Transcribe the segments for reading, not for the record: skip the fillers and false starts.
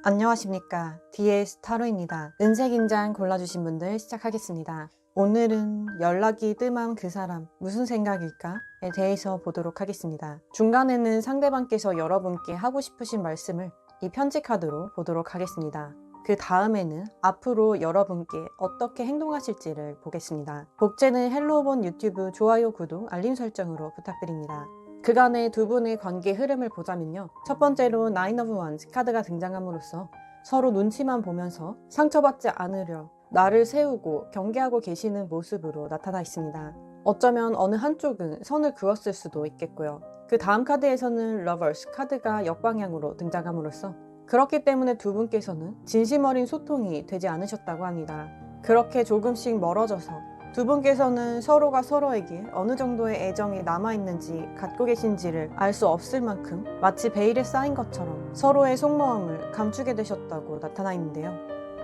안녕하십니까. DS 타로입니다. 은색 인장 골라주신 분들 시작하겠습니다. 오늘은 연락이 뜸한 그 사람 무슨 생각일까에 대해서 보도록 하겠습니다. 중간에는 상대방께서 여러분께 하고 싶으신 말씀을 이 편지 카드로 보도록 하겠습니다. 그 다음에는 앞으로 여러분께 어떻게 행동하실지를 보겠습니다. 복제는 헬로우본 유튜브 좋아요, 구독, 알림 설정으로 부탁드립니다. 그간의 두 분의 관계 흐름을 보자면요. 첫 번째로 나인 오브 원스 카드가 등장함으로써 서로 눈치만 보면서 상처받지 않으려 나를 세우고 경계하고 계시는 모습으로 나타나 있습니다. 어쩌면 어느 한쪽은 선을 그었을 수도 있겠고요. 그 다음 카드에서는 러버스 카드가 역방향으로 등장함으로써 그렇기 때문에 두 분께서는 진심 어린 소통이 되지 않으셨다고 합니다. 그렇게 조금씩 멀어져서 두 분께서는 서로가 서로에게 어느 정도의 애정이 남아있는지 갖고 계신지를 알 수 없을 만큼 마치 베일에 쌓인 것처럼 서로의 속마음을 감추게 되셨다고 나타나 있는데요.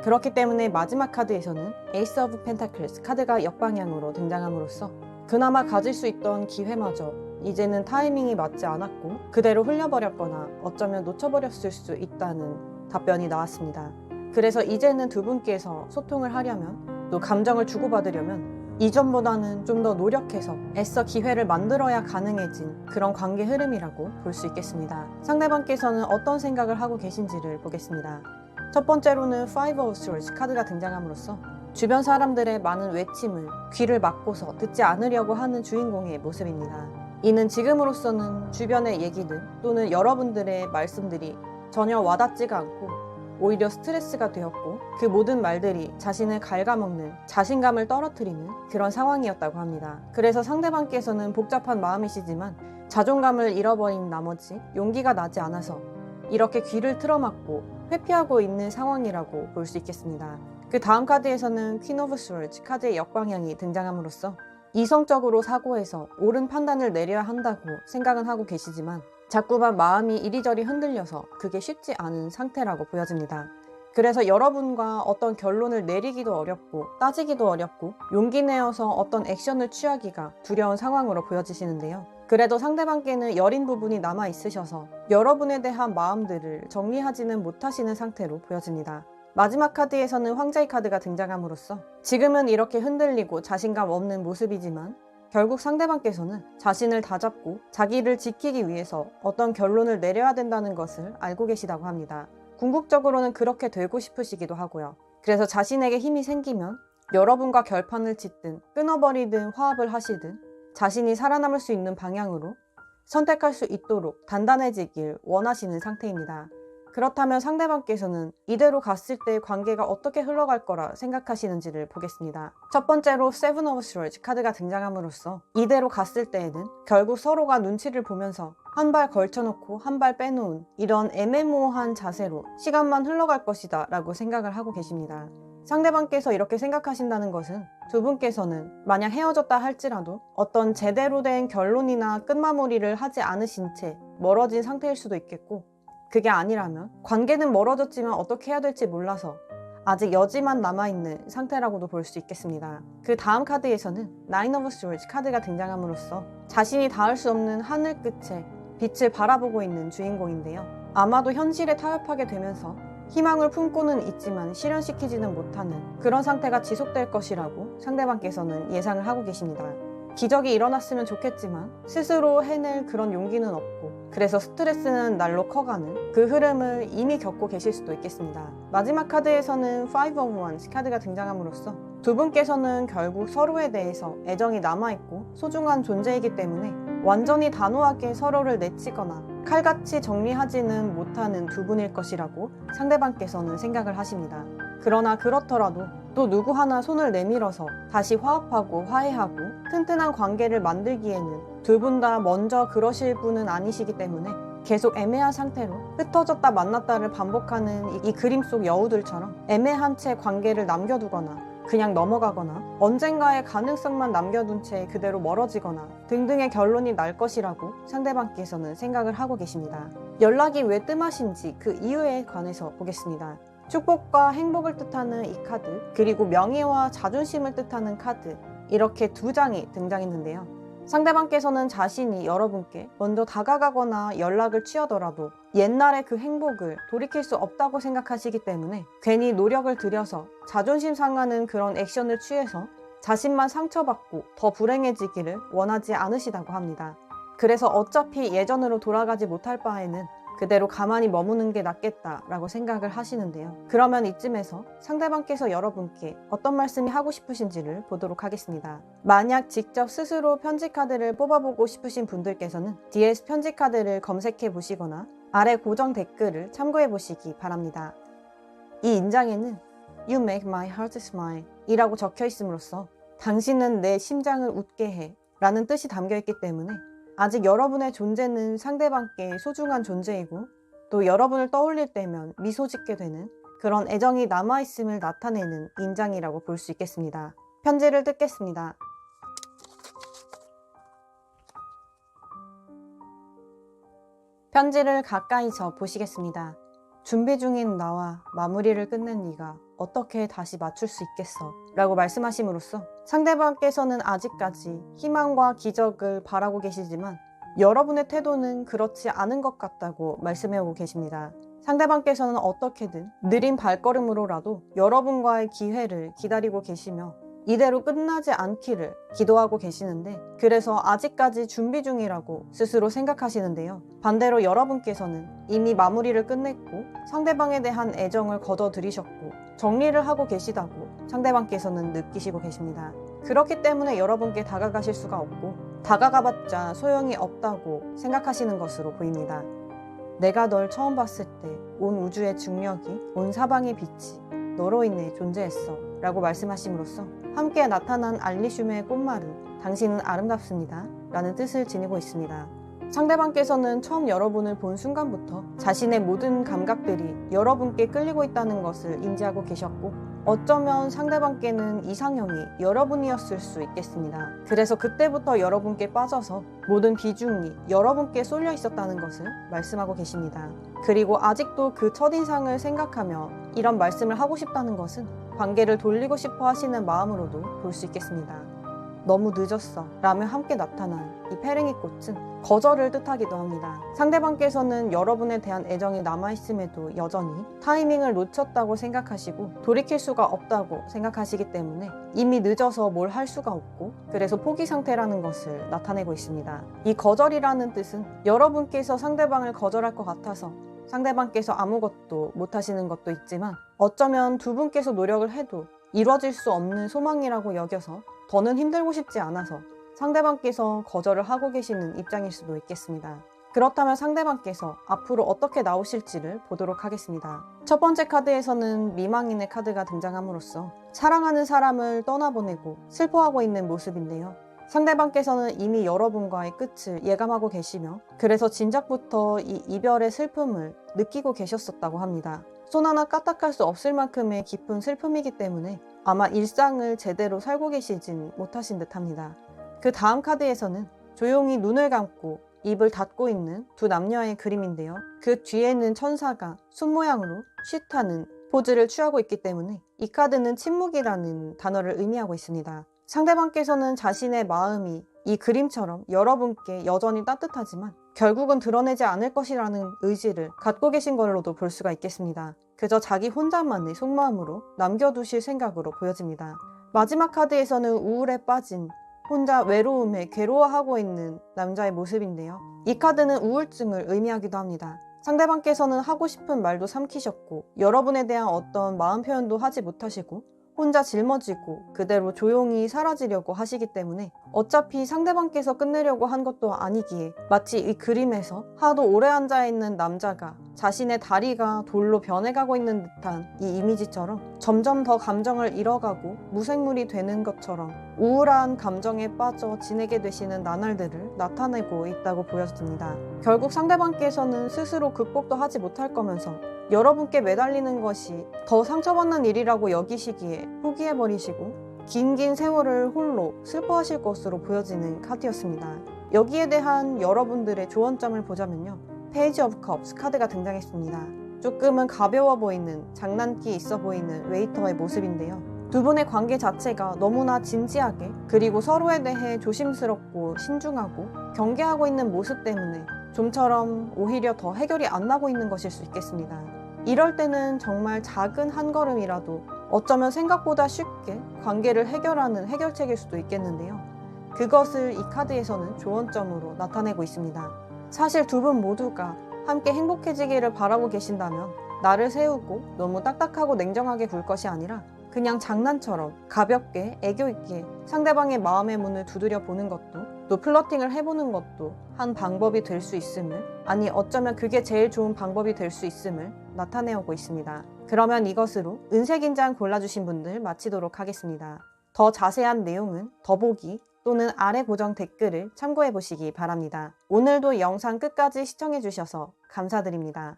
그렇기 때문에 마지막 카드에서는 에이스 오브 펜타클스 카드가 역방향으로 등장함으로써 그나마 가질 수 있던 기회마저 이제는 타이밍이 맞지 않았고 그대로 흘려버렸거나 어쩌면 놓쳐버렸을 수 있다는 답변이 나왔습니다. 그래서 이제는 두 분께서 소통을 하려면 또 감정을 주고받으려면 이전보다는 좀 더 노력해서 애써 기회를 만들어야 가능해진 그런 관계 흐름이라고 볼 수 있겠습니다. 상대방께서는 어떤 생각을 하고 계신지를 보겠습니다. 첫 번째로는 Five of Swords 카드가 등장함으로써 주변 사람들의 많은 외침을 귀를 막고서 듣지 않으려고 하는 주인공의 모습입니다. 이는 지금으로서는 주변의 얘기들 또는 여러분들의 말씀들이 전혀 와닿지가 않고 오히려 스트레스가 되었고 그 모든 말들이 자신을 갉아먹는 자신감을 떨어뜨리는 그런 상황이었다고 합니다. 그래서 상대방께서는 복잡한 마음이시지만 자존감을 잃어버린 나머지 용기가 나지 않아서 이렇게 귀를 틀어막고 회피하고 있는 상황이라고 볼 수 있겠습니다. 그 다음 카드에서는 퀸 오브 스월즈 카드의 역방향이 등장함으로써 이성적으로 사고해서 옳은 판단을 내려야 한다고 생각은 하고 계시지만 자꾸만 마음이 이리저리 흔들려서 그게 쉽지 않은 상태라고 보여집니다. 그래서 여러분과 어떤 결론을 내리기도 어렵고 따지기도 어렵고 용기 내어서 어떤 액션을 취하기가 두려운 상황으로 보여지시는데요. 그래도 상대방께는 여린 부분이 남아 있으셔서 여러분에 대한 마음들을 정리하지는 못하시는 상태로 보여집니다. 마지막 카드에서는 황제의 카드가 등장함으로써 지금은 이렇게 흔들리고 자신감 없는 모습이지만 결국 상대방께서는 자신을 다잡고 자기를 지키기 위해서 어떤 결론을 내려야 된다는 것을 알고 계시다고 합니다. 궁극적으로는 그렇게 되고 싶으시기도 하고요. 그래서 자신에게 힘이 생기면 여러분과 결판을 짓든 끊어버리든 화합을 하시든 자신이 살아남을 수 있는 방향으로 선택할 수 있도록 단단해지길 원하시는 상태입니다. 그렇다면 상대방께서는 이대로 갔을 때 관계가 어떻게 흘러갈 거라 생각하시는지를 보겠습니다. 첫 번째로 세븐 오브 스월즈 카드가 등장함으로써 이대로 갔을 때에는 결국 서로가 눈치를 보면서 한 발 걸쳐놓고 한 발 빼놓은 이런 애매모호한 자세로 시간만 흘러갈 것이다 라고 생각을 하고 계십니다. 상대방께서 이렇게 생각하신다는 것은 두 분께서는 만약 헤어졌다 할지라도 어떤 제대로 된 결론이나 끝마무리를 하지 않으신 채 멀어진 상태일 수도 있겠고 그게 아니라면 관계는 멀어졌지만 어떻게 해야 될지 몰라서 아직 여지만 남아있는 상태라고도 볼 수 있겠습니다. 그 다음 카드에서는 나인 오브 스월즈 카드가 등장함으로써 자신이 닿을 수 없는 하늘 끝에 빛을 바라보고 있는 주인공인데요. 아마도 현실에 타협하게 되면서 희망을 품고는 있지만 실현시키지는 못하는 그런 상태가 지속될 것이라고 상대방께서는 예상을 하고 계십니다. 기적이 일어났으면 좋겠지만 스스로 해낼 그런 용기는 없고 그래서 스트레스는 날로 커가는 그 흐름을 이미 겪고 계실 수도 있겠습니다. 마지막 카드에서는 Five of Wands 카드가 등장함으로써 두 분께서는 결국 서로에 대해서 애정이 남아있고 소중한 존재이기 때문에 완전히 단호하게 서로를 내치거나 칼같이 정리하지는 못하는 두 분일 것이라고 상대방께서는 생각을 하십니다. 그러나 그렇더라도 또 누구 하나 손을 내밀어서 다시 화합하고 화해하고 튼튼한 관계를 만들기에는 두 분 다 먼저 그러실 분은 아니시기 때문에 계속 애매한 상태로 흩어졌다 만났다를 반복하는 이 그림 속 여우들처럼 애매한 채 관계를 남겨두거나 그냥 넘어가거나 언젠가의 가능성만 남겨둔 채 그대로 멀어지거나 등등의 결론이 날 것이라고 상대방께서는 생각을 하고 계십니다. 연락이 왜 뜸하신지 그 이유에 관해서 보겠습니다. 축복과 행복을 뜻하는 이 카드 그리고 명예와 자존심을 뜻하는 카드 이렇게 두 장이 등장했는데요. 상대방께서는 자신이 여러분께 먼저 다가가거나 연락을 취하더라도 옛날의 그 행복을 돌이킬 수 없다고 생각하시기 때문에 괜히 노력을 들여서 자존심 상하는 그런 액션을 취해서 자신만 상처받고 더 불행해지기를 원하지 않으시다고 합니다. 그래서 어차피 예전으로 돌아가지 못할 바에는 그대로 가만히 머무는 게 낫겠다라고 생각을 하시는데요. 그러면 이쯤에서 상대방께서 여러분께 어떤 말씀이 하고 싶으신지를 보도록 하겠습니다. 만약 직접 스스로 편지 카드를 뽑아보고 싶으신 분들께서는 DS 편지 카드를 검색해 보시거나 아래 고정 댓글을 참고해 보시기 바랍니다. 이 인장에는 You make my heart smile 이라고 적혀 있음으로써 당신은 내 심장을 웃게 해 라는 뜻이 담겨 있기 때문에 아직 여러분의 존재는 상대방께 소중한 존재이고 또 여러분을 떠올릴 때면 미소 짓게 되는 그런 애정이 남아있음을 나타내는 인장이라고 볼 수 있겠습니다. 편지를 뜯겠습니다. 편지를 가까이서 보시겠습니다. 준비 중인 나와 마무리를 끝낸 네가 어떻게 다시 맞출 수 있겠어? 라고 말씀하심으로써 상대방께서는 아직까지 희망과 기적을 바라고 계시지만 여러분의 태도는 그렇지 않은 것 같다고 말씀해오고 계십니다. 상대방께서는 어떻게든 느린 발걸음으로라도 여러분과의 기회를 기다리고 계시며 이대로 끝나지 않기를 기도하고 계시는데 그래서 아직까지 준비 중이라고 스스로 생각하시는데요. 반대로 여러분께서는 이미 마무리를 끝냈고 상대방에 대한 애정을 거둬들이셨고 정리를 하고 계시다고 상대방께서는 느끼시고 계십니다. 그렇기 때문에 여러분께 다가가실 수가 없고 다가가봤자 소용이 없다고 생각하시는 것으로 보입니다. 내가 널 처음 봤을 때 온 우주의 중력이 온 사방의 빛이 너로 인해 존재했어 라고 말씀하심으로써 함께 나타난 알리슘의 꽃말은 당신은 아름답습니다 라는 뜻을 지니고 있습니다. 상대방께서는 처음 여러분을 본 순간부터 자신의 모든 감각들이 여러분께 끌리고 있다는 것을 인지하고 계셨고 어쩌면 상대방께는 이상형이 여러분이었을 수 있겠습니다. 그래서 그때부터 여러분께 빠져서 모든 비중이 여러분께 쏠려 있었다는 것을 말씀하고 계십니다. 그리고 아직도 그 첫인상을 생각하며 이런 말씀을 하고 싶다는 것은 관계를 돌리고 싶어 하시는 마음으로도 볼 수 있겠습니다. 너무 늦었어 라며 함께 나타난 이 페랭이 꽃은 거절을 뜻하기도 합니다. 상대방께서는 여러분에 대한 애정이 남아있음에도 여전히 타이밍을 놓쳤다고 생각하시고 돌이킬 수가 없다고 생각하시기 때문에 이미 늦어서 뭘 할 수가 없고 그래서 포기 상태라는 것을 나타내고 있습니다. 이 거절이라는 뜻은 여러분께서 상대방을 거절할 것 같아서 상대방께서 아무것도 못하시는 것도 있지만 어쩌면 두 분께서 노력을 해도 이루어질 수 없는 소망이라고 여겨서 더는 힘들고 싶지 않아서 상대방께서 거절을 하고 계시는 입장일 수도 있겠습니다. 그렇다면 상대방께서 앞으로 어떻게 나오실지를 보도록 하겠습니다. 첫 번째 카드에서는 미망인의 카드가 등장함으로써 사랑하는 사람을 떠나보내고 슬퍼하고 있는 모습인데요. 상대방께서는 이미 여러분과의 끝을 예감하고 계시며 그래서 진작부터 이 이별의 슬픔을 느끼고 계셨었다고 합니다. 손 하나 까딱할 수 없을 만큼의 깊은 슬픔이기 때문에 아마 일상을 제대로 살고 계시진 못하신 듯합니다. 그 다음 카드에서는 조용히 눈을 감고 입을 닫고 있는 두 남녀의 그림인데요. 그 뒤에는 천사가 손 모양으로 쉿하는 포즈를 취하고 있기 때문에 이 카드는 침묵이라는 단어를 의미하고 있습니다. 상대방께서는 자신의 마음이 이 그림처럼 여러분께 여전히 따뜻하지만 결국은 드러내지 않을 것이라는 의지를 갖고 계신 걸로도 볼 수가 있겠습니다. 그저 자기 혼자만의 속마음으로 남겨두실 생각으로 보여집니다. 마지막 카드에서는 우울에 빠진 혼자 외로움에 괴로워하고 있는 남자의 모습인데요. 이 카드는 우울증을 의미하기도 합니다. 상대방께서는 하고 싶은 말도 삼키셨고 여러분에 대한 어떤 마음 표현도 하지 못하시고 혼자 짊어지고 그대로 조용히 사라지려고 하시기 때문에 어차피 상대방께서 끝내려고 한 것도 아니기에 마치 이 그림에서 하도 오래 앉아있는 남자가 자신의 다리가 돌로 변해가고 있는 듯한 이 이미지처럼 점점 더 감정을 잃어가고 무생물이 되는 것처럼 우울한 감정에 빠져 지내게 되시는 나날들을 나타내고 있다고 보여집니다. 결국 상대방께서는 스스로 극복도 하지 못할 거면서 여러분께 매달리는 것이 더 상처받는 일이라고 여기시기에 포기해버리시고 긴 세월을 홀로 슬퍼하실 것으로 보여지는 카드였습니다. 여기에 대한 여러분들의 조언점을 보자면요. 페이지 오브 컵스 카드가 등장했습니다. 조금은 가벼워 보이는 장난기 있어 보이는 웨이터의 모습인데요. 두 분의 관계 자체가 너무나 진지하게 그리고 서로에 대해 조심스럽고 신중하고 경계하고 있는 모습 때문에 좀처럼 오히려 더 해결이 안 나고 있는 것일 수 있겠습니다. 이럴 때는 정말 작은 한 걸음이라도 어쩌면 생각보다 쉽게 관계를 해결하는 해결책일 수도 있겠는데요. 그것을 이 카드에서는 조언점으로 나타내고 있습니다. 사실 두 분 모두가 함께 행복해지기를 바라고 계신다면 나를 세우고 너무 딱딱하고 냉정하게 굴 것이 아니라 그냥 장난처럼 가볍게 애교 있게 상대방의 마음의 문을 두드려 보는 것도 또 플러팅을 해보는 것도 한 방법이 될 수 있음을, 아니 어쩌면 그게 제일 좋은 방법이 될 수 있음을 나타내오고 있습니다. 그러면 이것으로 은색인장 골라주신 분들 마치도록 하겠습니다. 더 자세한 내용은 더보기 또는 아래 고정 댓글을 참고해 보시기 바랍니다. 오늘도 영상 끝까지 시청해 주셔서 감사드립니다.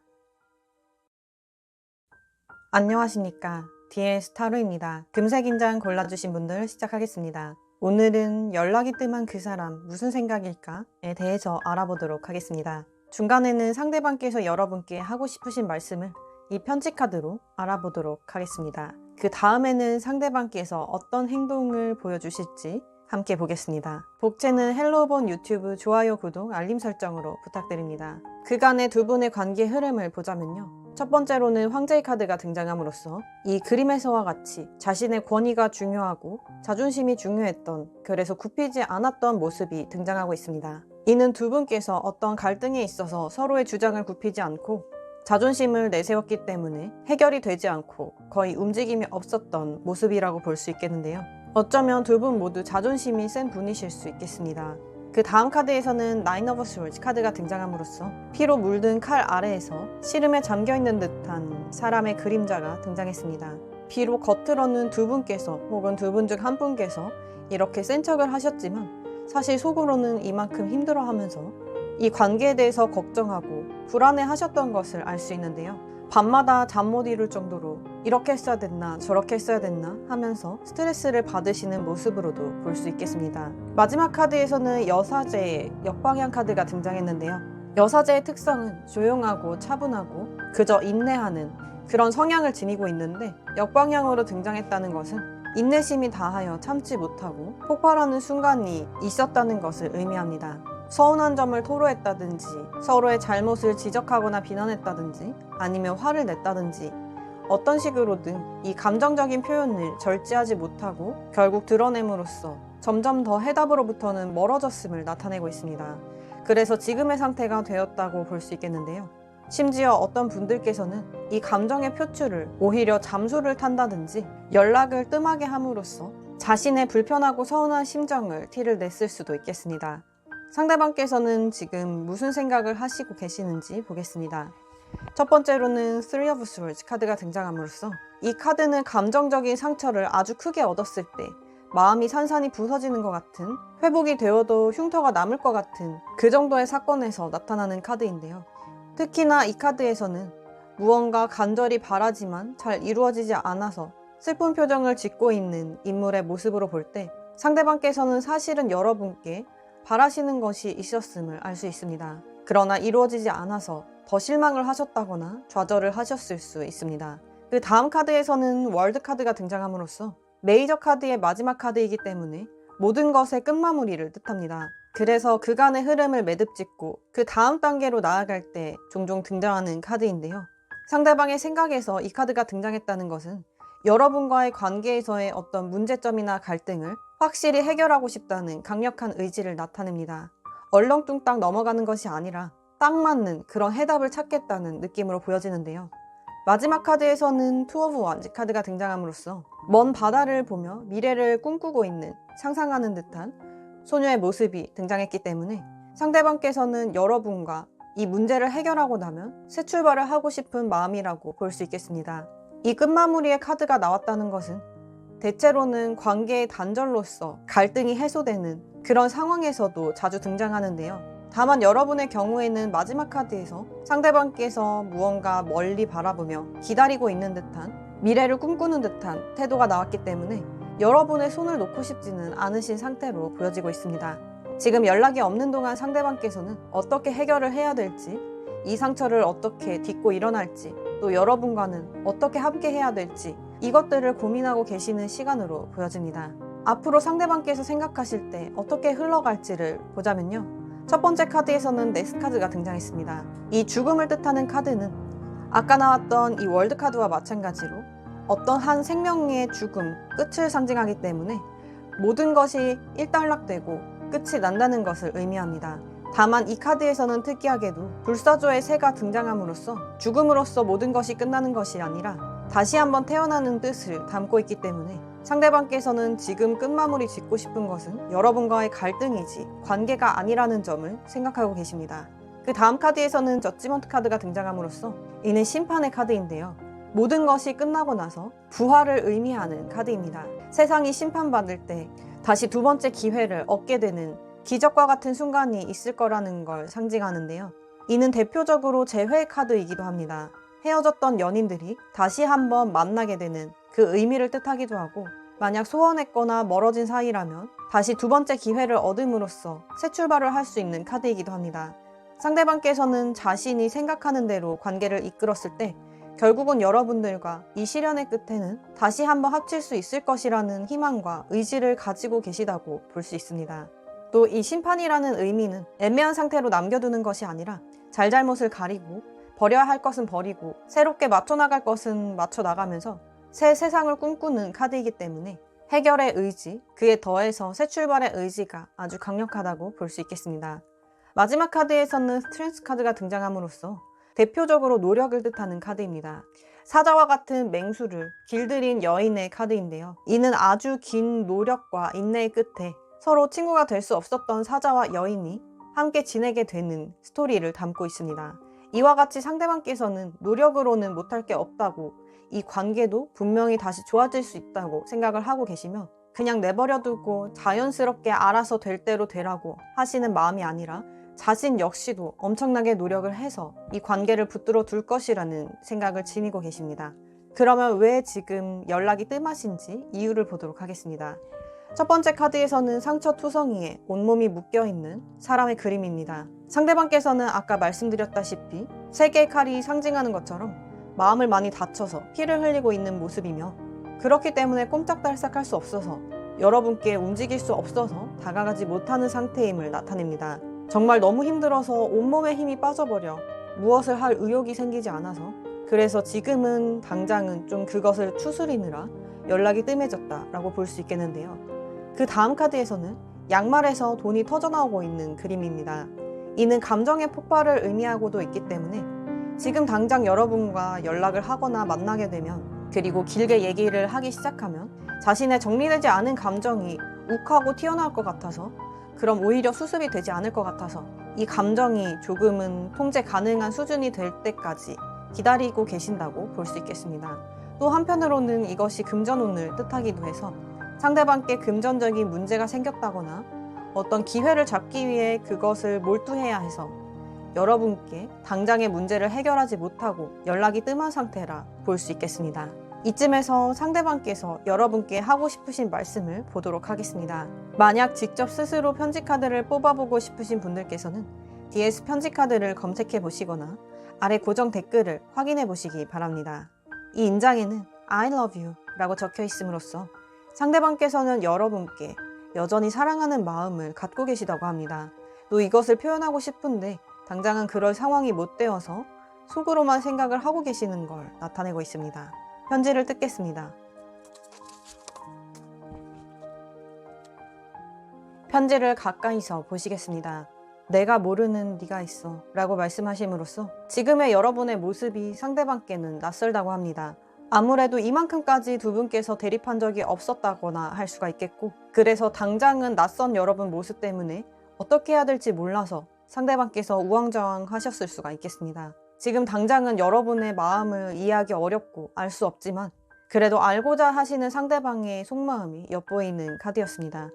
안녕하십니까. DS 타로입니다. 금색인장 골라주신 분들 시작하겠습니다. 오늘은 연락이 뜸한 그 사람 무슨 생각일까에 대해서 알아보도록 하겠습니다. 중간에는 상대방께서 여러분께 하고 싶으신 말씀을 이 편지 카드로 알아보도록 하겠습니다. 그 다음에는 상대방께서 어떤 행동을 보여주실지 함께 보겠습니다. 복채는 헬로본 유튜브 좋아요, 구독, 알림 설정으로 부탁드립니다. 그간의 두 분의 관계 흐름을 보자면요. 첫 번째로는 황제의 카드가 등장함으로써 이 그림에서와 같이 자신의 권위가 중요하고 자존심이 중요했던, 그래서 굽히지 않았던 모습이 등장하고 있습니다. 이는 두 분께서 어떤 갈등에 있어서 서로의 주장을 굽히지 않고 자존심을 내세웠기 때문에 해결이 되지 않고 거의 움직임이 없었던 모습이라고 볼 수 있겠는데요. 어쩌면 두 분 모두 자존심이 센 분이실 수 있겠습니다. 그 다음 카드에서는 나인 오브 스월드 카드가 등장함으로써 피로 물든 칼 아래에서 시름에 잠겨있는 듯한 사람의 그림자가 등장했습니다. 비록 겉으로는 두 분께서 혹은 두 분 중 한 분께서 이렇게 센 척을 하셨지만 사실 속으로는 이만큼 힘들어하면서 이 관계에 대해서 걱정하고 불안해하셨던 것을 알 수 있는데요. 밤마다 잠 못 이룰 정도로 이렇게 했어야 됐나 저렇게 했어야 됐나 하면서 스트레스를 받으시는 모습으로도 볼 수 있겠습니다. 마지막 카드에서는 여사제의 역방향 카드가 등장했는데요. 여사제의 특성은 조용하고 차분하고 그저 인내하는 그런 성향을 지니고 있는데 역방향으로 등장했다는 것은 인내심이 다하여 참지 못하고 폭발하는 순간이 있었다는 것을 의미합니다. 서운한 점을 토로했다든지 서로의 잘못을 지적하거나 비난했다든지 아니면 화를 냈다든지 어떤 식으로든 이 감정적인 표현을 절제하지 못하고 결국 드러냄으로써 점점 더 해답으로부터는 멀어졌음을 나타내고 있습니다. 그래서 지금의 상태가 되었다고 볼 수 있겠는데요. 심지어 어떤 분들께서는 이 감정의 표출을 오히려 잠수를 탄다든지 연락을 뜸하게 함으로써 자신의 불편하고 서운한 심정을 티를 냈을 수도 있겠습니다. 상대방께서는 지금 무슨 생각을 하시고 계시는지 보겠습니다. 첫 번째로는 Three of Swords 카드가 등장함으로써 이 카드는 감정적인 상처를 아주 크게 얻었을 때 마음이 산산이 부서지는 것 같은, 회복이 되어도 흉터가 남을 것 같은 그 정도의 사건에서 나타나는 카드인데요. 특히나 이 카드에서는 무언가 간절히 바라지만 잘 이루어지지 않아서 슬픈 표정을 짓고 있는 인물의 모습으로 볼 때 상대방께서는 사실은 여러분께 바라시는 것이 있었음을 알 수 있습니다. 그러나 이루어지지 않아서 더 실망을 하셨다거나 좌절을 하셨을 수 있습니다. 그 다음 카드에서는 월드 카드가 등장함으로써 메이저 카드의 마지막 카드이기 때문에 모든 것의 끝마무리를 뜻합니다. 그래서 그간의 흐름을 매듭짓고 그 다음 단계로 나아갈 때 종종 등장하는 카드인데요. 상대방의 생각에서 이 카드가 등장했다는 것은 여러분과의 관계에서의 어떤 문제점이나 갈등을 확실히 해결하고 싶다는 강력한 의지를 나타냅니다. 얼렁뚱땅 넘어가는 것이 아니라 딱 맞는 그런 해답을 찾겠다는 느낌으로 보여지는데요. 마지막 카드에서는 투 오브 원즈 카드가 등장함으로써 먼 바다를 보며 미래를 꿈꾸고 있는, 상상하는 듯한 소녀의 모습이 등장했기 때문에 상대방께서는 여러분과 이 문제를 해결하고 나면 새 출발을 하고 싶은 마음이라고 볼 수 있겠습니다. 이 끝마무리의 카드가 나왔다는 것은 대체로는 관계의 단절로서 갈등이 해소되는 그런 상황에서도 자주 등장하는데요. 다만 여러분의 경우에는 마지막 카드에서 상대방께서 무언가 멀리 바라보며 기다리고 있는 듯한, 미래를 꿈꾸는 듯한 태도가 나왔기 때문에 여러분의 손을 놓고 싶지는 않으신 상태로 보여지고 있습니다. 지금 연락이 없는 동안 상대방께서는 어떻게 해결을 해야 될지, 이 상처를 어떻게 딛고 일어날지, 또 여러분과는 어떻게 함께 해야 될지 이것들을 고민하고 계시는 시간으로 보여집니다. 앞으로 상대방께서 생각하실 때 어떻게 흘러갈지를 보자면요. 첫 번째 카드에서는 네스 카드가 등장했습니다. 이 죽음을 뜻하는 카드는 아까 나왔던 이 월드 카드와 마찬가지로 어떤 한 생명의 죽음, 끝을 상징하기 때문에 모든 것이 일단락되고 끝이 난다는 것을 의미합니다. 다만 이 카드에서는 특이하게도 불사조의 새가 등장함으로써 죽음으로써 모든 것이 끝나는 것이 아니라 다시 한번 태어나는 뜻을 담고 있기 때문에 상대방께서는 지금 끝마무리 짓고 싶은 것은 여러분과의 갈등이지 관계가 아니라는 점을 생각하고 계십니다. 그 다음 카드에서는 저지먼트 카드가 등장함으로써 이는 심판의 카드인데요. 모든 것이 끝나고 나서 부활을 의미하는 카드입니다. 세상이 심판받을 때 다시 두 번째 기회를 얻게 되는 기적과 같은 순간이 있을 거라는 걸 상징하는데요. 이는 대표적으로 재회 카드이기도 합니다. 헤어졌던 연인들이 다시 한번 만나게 되는 그 의미를 뜻하기도 하고, 만약 소원했거나 멀어진 사이라면 다시 두 번째 기회를 얻음으로써 새 출발을 할 수 있는 카드이기도 합니다. 상대방께서는 자신이 생각하는 대로 관계를 이끌었을 때 결국은 여러분들과 이 시련의 끝에는 다시 한번 합칠 수 있을 것이라는 희망과 의지를 가지고 계시다고 볼 수 있습니다. 또 이 심판이라는 의미는 애매한 상태로 남겨두는 것이 아니라 잘잘못을 가리고 버려야 할 것은 버리고 새롭게 맞춰나갈 것은 맞춰나가면서 새 세상을 꿈꾸는 카드이기 때문에 해결의 의지, 그에 더해서 새 출발의 의지가 아주 강력하다고 볼 수 있겠습니다. 마지막 카드에서는 스트렝스 카드가 등장함으로써 대표적으로 노력을 뜻하는 카드입니다. 사자와 같은 맹수를 길들인 여인의 카드인데요. 이는 아주 긴 노력과 인내의 끝에 서로 친구가 될 수 없었던 사자와 여인이 함께 지내게 되는 스토리를 담고 있습니다. 이와 같이 상대방께서는 노력으로는 못할 게 없다고, 이 관계도 분명히 다시 좋아질 수 있다고 생각을 하고 계시며 그냥 내버려두고 자연스럽게 알아서 될 대로 되라고 하시는 마음이 아니라 자신 역시도 엄청나게 노력을 해서 이 관계를 붙들어 둘 것이라는 생각을 지니고 계십니다. 그러면 왜 지금 연락이 뜸하신지 이유를 보도록 하겠습니다. 첫 번째 카드에서는 상처 투성이에 온몸이 묶여있는 사람의 그림입니다. 상대방께서는 아까 말씀드렸다시피 세 개의 칼이 상징하는 것처럼 마음을 많이 다쳐서 피를 흘리고 있는 모습이며, 그렇기 때문에 꼼짝달싹할 수 없어서 여러분께 움직일 수 없어서 다가가지 못하는 상태임을 나타냅니다. 정말 너무 힘들어서 온몸에 힘이 빠져버려 무엇을 할 의욕이 생기지 않아서, 그래서 지금은 당장은 좀 그것을 추스리느라 연락이 뜸해졌다라고 볼 수 있겠는데요. 그 다음 카드에서는 양말에서 돈이 터져나오고 있는 그림입니다. 이는 감정의 폭발을 의미하고도 있기 때문에 지금 당장 여러분과 연락을 하거나 만나게 되면, 그리고 길게 얘기를 하기 시작하면 자신의 정리되지 않은 감정이 욱하고 튀어나올 것 같아서, 그럼 오히려 수습이 되지 않을 것 같아서 이 감정이 조금은 통제 가능한 수준이 될 때까지 기다리고 계신다고 볼 수 있겠습니다. 또 한편으로는 이것이 금전운을 뜻하기도 해서 상대방께 금전적인 문제가 생겼다거나 어떤 기회를 잡기 위해 그것을 몰두해야 해서 여러분께 당장의 문제를 해결하지 못하고 연락이 뜸한 상태라 볼 수 있겠습니다. 이쯤에서 상대방께서 여러분께 하고 싶으신 말씀을 보도록 하겠습니다. 만약 직접 스스로 편지 카드를 뽑아보고 싶으신 분들께서는 DS 편지 카드를 검색해 보시거나 아래 고정 댓글을 확인해 보시기 바랍니다. 이 인장에는 I love you 라고 적혀 있음으로써 상대방께서는 여러분께 여전히 사랑하는 마음을 갖고 계시다고 합니다. 또 이것을 표현하고 싶은데 당장은 그럴 상황이 못 되어서 속으로만 생각을 하고 계시는 걸 나타내고 있습니다. 편지를 뜯겠습니다. 편지를 가까이서 보시겠습니다. 내가 모르는 네가 있어 라고 말씀하심으로써 지금의 여러분의 모습이 상대방께는 낯설다고 합니다. 아무래도 이만큼까지 두 분께서 대립한 적이 없었다거나 할 수가 있겠고, 그래서 당장은 낯선 여러분 모습 때문에 어떻게 해야 될지 몰라서 상대방께서 우왕좌왕 하셨을 수가 있겠습니다. 지금 당장은 여러분의 마음을 이해하기 어렵고 알 수 없지만 그래도 알고자 하시는 상대방의 속마음이 엿보이는 카드였습니다.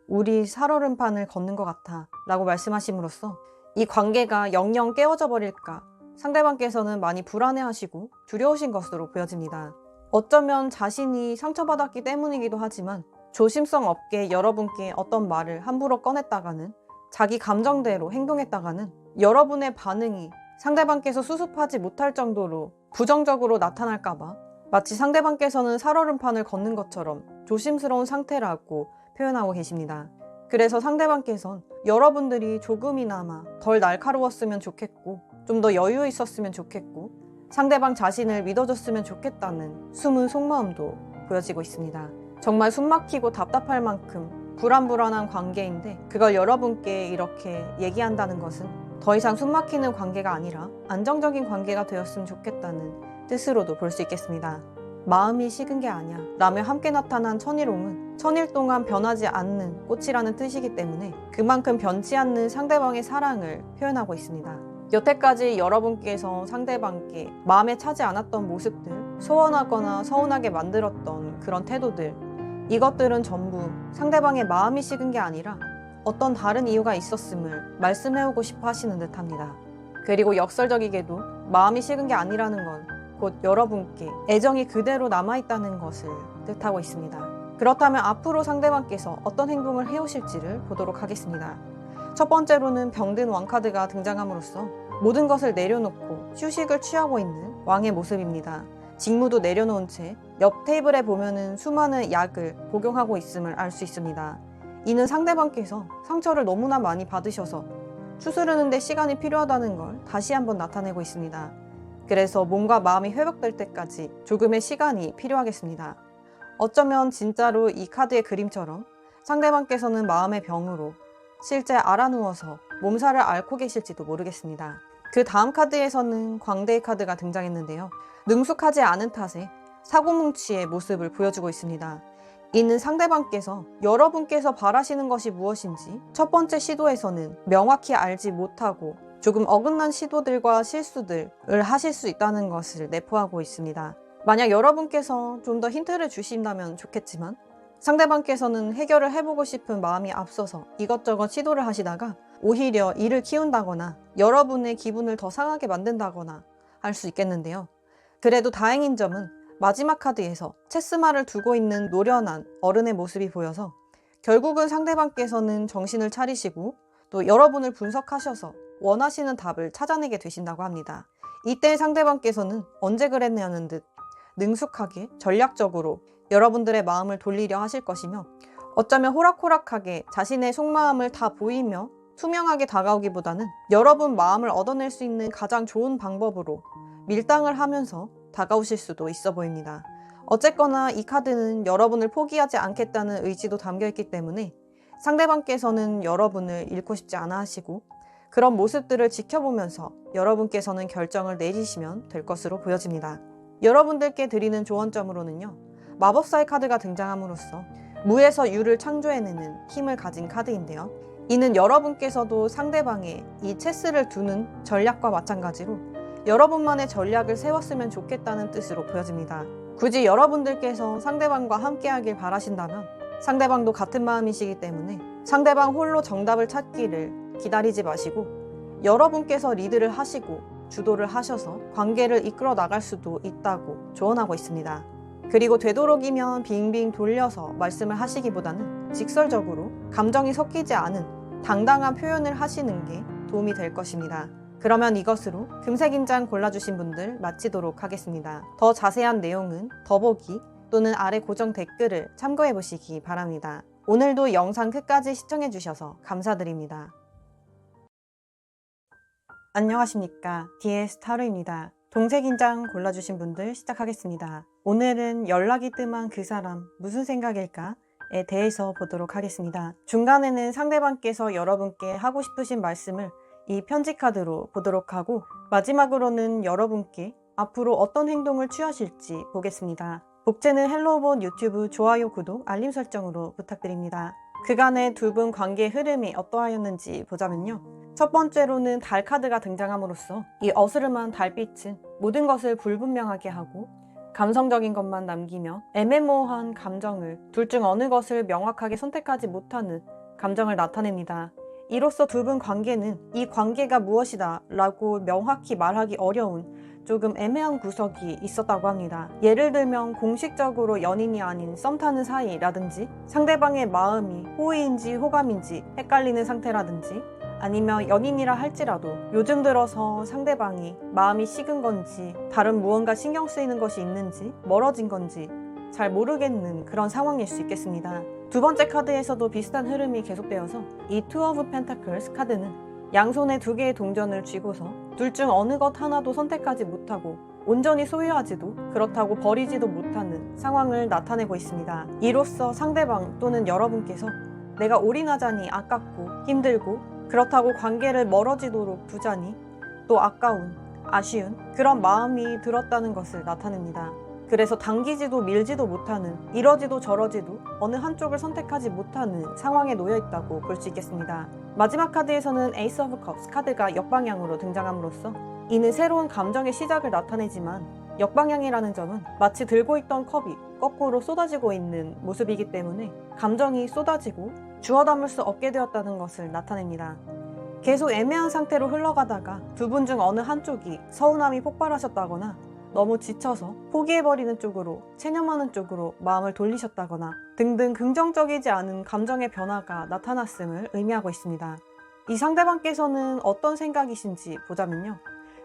우리 살얼음판을 걷는 것 같아 라고 말씀하심으로써 이 관계가 영영 깨어져 버릴까 상대방께서는 많이 불안해하시고 두려우신 것으로 보여집니다. 어쩌면 자신이 상처받았기 때문이기도 하지만 조심성 없게 여러분께 어떤 말을 함부로 꺼냈다가는, 자기 감정대로 행동했다가는 여러분의 반응이 상대방께서 수습하지 못할 정도로 부정적으로 나타날까봐 마치 상대방께서는 살얼음판을 걷는 것처럼 조심스러운 상태라고 표현하고 계십니다. 그래서 상대방께선 여러분들이 조금이나마 덜 날카로웠으면 좋겠고 좀 더 여유 있었으면 좋겠고 상대방 자신을 믿어줬으면 좋겠다는 숨은 속마음도 보여지고 있습니다. 정말 숨막히고 답답할 만큼 불안불안한 관계인데 그걸 여러분께 이렇게 얘기한다는 것은 더 이상 숨막히는 관계가 아니라 안정적인 관계가 되었으면 좋겠다는 뜻으로도 볼 수 있겠습니다. 마음이 식은 게 아니야 라며 함께 나타난 천일홍은 천일 동안 변하지 않는 꽃이라는 뜻이기 때문에 그만큼 변치 않는 상대방의 사랑을 표현하고 있습니다. 여태까지 여러분께서 상대방께 마음에 차지 않았던 모습들, 소원하거나 서운하게 만들었던 그런 태도들, 이것들은 전부 상대방의 마음이 식은 게 아니라 어떤 다른 이유가 있었음을 말씀해오고 싶어 하시는 듯합니다. 그리고 역설적이게도 마음이 식은 게 아니라는 건 곧 여러분께 애정이 그대로 남아있다는 것을 뜻하고 있습니다. 그렇다면 앞으로 상대방께서 어떤 행동을 해오실지를 보도록 하겠습니다. 첫 번째로는 병든 왕카드가 등장함으로써 모든 것을 내려놓고 휴식을 취하고 있는 왕의 모습입니다. 직무도 내려놓은 채 옆 테이블에 보면은 수많은 약을 복용하고 있음을 알 수 있습니다. 이는 상대방께서 상처를 너무나 많이 받으셔서 추스르는데 시간이 필요하다는 걸 다시 한번 나타내고 있습니다. 그래서 몸과 마음이 회복될 때까지 조금의 시간이 필요하겠습니다. 어쩌면 진짜로 이 카드의 그림처럼 상대방께서는 마음의 병으로 실제 알아누워서 몸살을 앓고 계실지도 모르겠습니다. 그 다음 카드에서는 광대의 카드가 등장했는데요. 능숙하지 않은 탓에 사고뭉치의 모습을 보여주고 있습니다. 이는 상대방께서 여러분께서 바라시는 것이 무엇인지 첫 번째 시도에서는 명확히 알지 못하고 조금 어긋난 시도들과 실수들을 하실 수 있다는 것을 내포하고 있습니다. 만약 여러분께서 좀 더 힌트를 주신다면 좋겠지만 상대방께서는 해결을 해보고 싶은 마음이 앞서서 이것저것 시도를 하시다가 오히려 일을 키운다거나 여러분의 기분을 더 상하게 만든다거나 할 수 있겠는데요. 그래도 다행인 점은 마지막 카드에서 체스말을 두고 있는 노련한 어른의 모습이 보여서 결국은 상대방께서는 정신을 차리시고 또 여러분을 분석하셔서 원하시는 답을 찾아내게 되신다고 합니다. 이때 상대방께서는 언제 그랬냐는 듯 능숙하게 전략적으로 여러분들의 마음을 돌리려 하실 것이며 어쩌면 호락호락하게 자신의 속마음을 다 보이며 투명하게 다가오기보다는 여러분 마음을 얻어낼 수 있는 가장 좋은 방법으로 밀당을 하면서 다가오실 수도 있어 보입니다. 어쨌거나 이 카드는 여러분을 포기하지 않겠다는 의지도 담겨있기 때문에 상대방께서는 여러분을 잃고 싶지 않아 하시고 그런 모습들을 지켜보면서 여러분께서는 결정을 내리시면 될 것으로 보여집니다. 여러분들께 드리는 조언점으로는요. 마법사의 카드가 등장함으로써 무에서 유를 창조해내는 힘을 가진 카드인데요. 이는 여러분께서도 상대방의 이 체스를 두는 전략과 마찬가지로 여러분만의 전략을 세웠으면 좋겠다는 뜻으로 보여집니다. 굳이 여러분들께서 상대방과 함께하길 바라신다면 상대방도 같은 마음이시기 때문에 상대방 홀로 정답을 찾기를 기다리지 마시고 여러분께서 리드를 하시고 주도를 하셔서 관계를 이끌어 나갈 수도 있다고 조언하고 있습니다. 그리고 되도록이면 빙빙 돌려서 말씀을 하시기보다는 직설적으로 감정이 섞이지 않은 당당한 표현을 하시는 게 도움이 될 것입니다. 그러면 이것으로 금색인장 골라주신 분들 마치도록 하겠습니다. 더 자세한 내용은 더보기 또는 아래 고정 댓글을 참고해 보시기 바랍니다. 오늘도 영상 끝까지 시청해 주셔서 감사드립니다. 안녕하십니까, DS 타로입니다. 동색인장 골라주신 분들 시작하겠습니다. 오늘은 연락이 뜸한 그 사람 무슨 생각일까에 대해서 보도록 하겠습니다. 중간에는 상대방께서 여러분께 하고 싶으신 말씀을 이 편지 카드로 보도록 하고 마지막으로는 여러분께 앞으로 어떤 행동을 취하실지 보겠습니다. 복제는 헬로우본 유튜브 좋아요, 구독, 알림 설정으로 부탁드립니다. 그간의 두 분 관계의 흐름이 어떠하였는지 보자면요. 첫 번째로는 달 카드가 등장함으로써 이 어스름한 달빛은 모든 것을 불분명하게 하고 감성적인 것만 남기며 애매모호한 감정을 둘 중 어느 것을 명확하게 선택하지 못하는 감정을 나타냅니다. 이로써 두 분 관계는 이 관계가 무엇이다 라고 명확히 말하기 어려운 조금 애매한 구석이 있었다고 합니다. 예를 들면 공식적으로 연인이 아닌 썸 타는 사이라든지 상대방의 마음이 호의인지 호감인지 헷갈리는 상태라든지 아니면 연인이라 할지라도 요즘 들어서 상대방이 마음이 식은 건지 다른 무언가 신경 쓰이는 것이 있는지 멀어진 건지 잘 모르겠는 그런 상황일 수 있겠습니다. 두 번째 카드에서도 비슷한 흐름이 계속되어서 이 투 오브 펜타클스 카드는 양손에 두 개의 동전을 쥐고서 둘 중 어느 것 하나도 선택하지 못하고 온전히 소유하지도 그렇다고 버리지도 못하는 상황을 나타내고 있습니다. 이로써 상대방 또는 여러분께서 내가 올인하자니 아깝고 힘들고 그렇다고 관계를 멀어지도록 두자니 또 아까운 아쉬운 그런 마음이 들었다는 것을 나타냅니다. 그래서 당기지도 밀지도 못하는 이러지도 저러지도 어느 한쪽을 선택하지 못하는 상황에 놓여 있다고 볼 수 있겠습니다. 마지막 카드에서는 에이스 오브 컵스 카드가 역방향으로 등장함으로써 이는 새로운 감정의 시작을 나타내지만 역방향이라는 점은 마치 들고 있던 컵이 거꾸로 쏟아지고 있는 모습이기 때문에 감정이 쏟아지고 주워 담을 수 없게 되었다는 것을 나타냅니다. 계속 애매한 상태로 흘러가다가 두 분 중 어느 한쪽이 서운함이 폭발하셨다거나 너무 지쳐서 포기해버리는 쪽으로 체념하는 쪽으로 마음을 돌리셨다거나 등등 긍정적이지 않은 감정의 변화가 나타났음을 의미하고 있습니다. 이 상대방께서는 어떤 생각이신지 보자면요.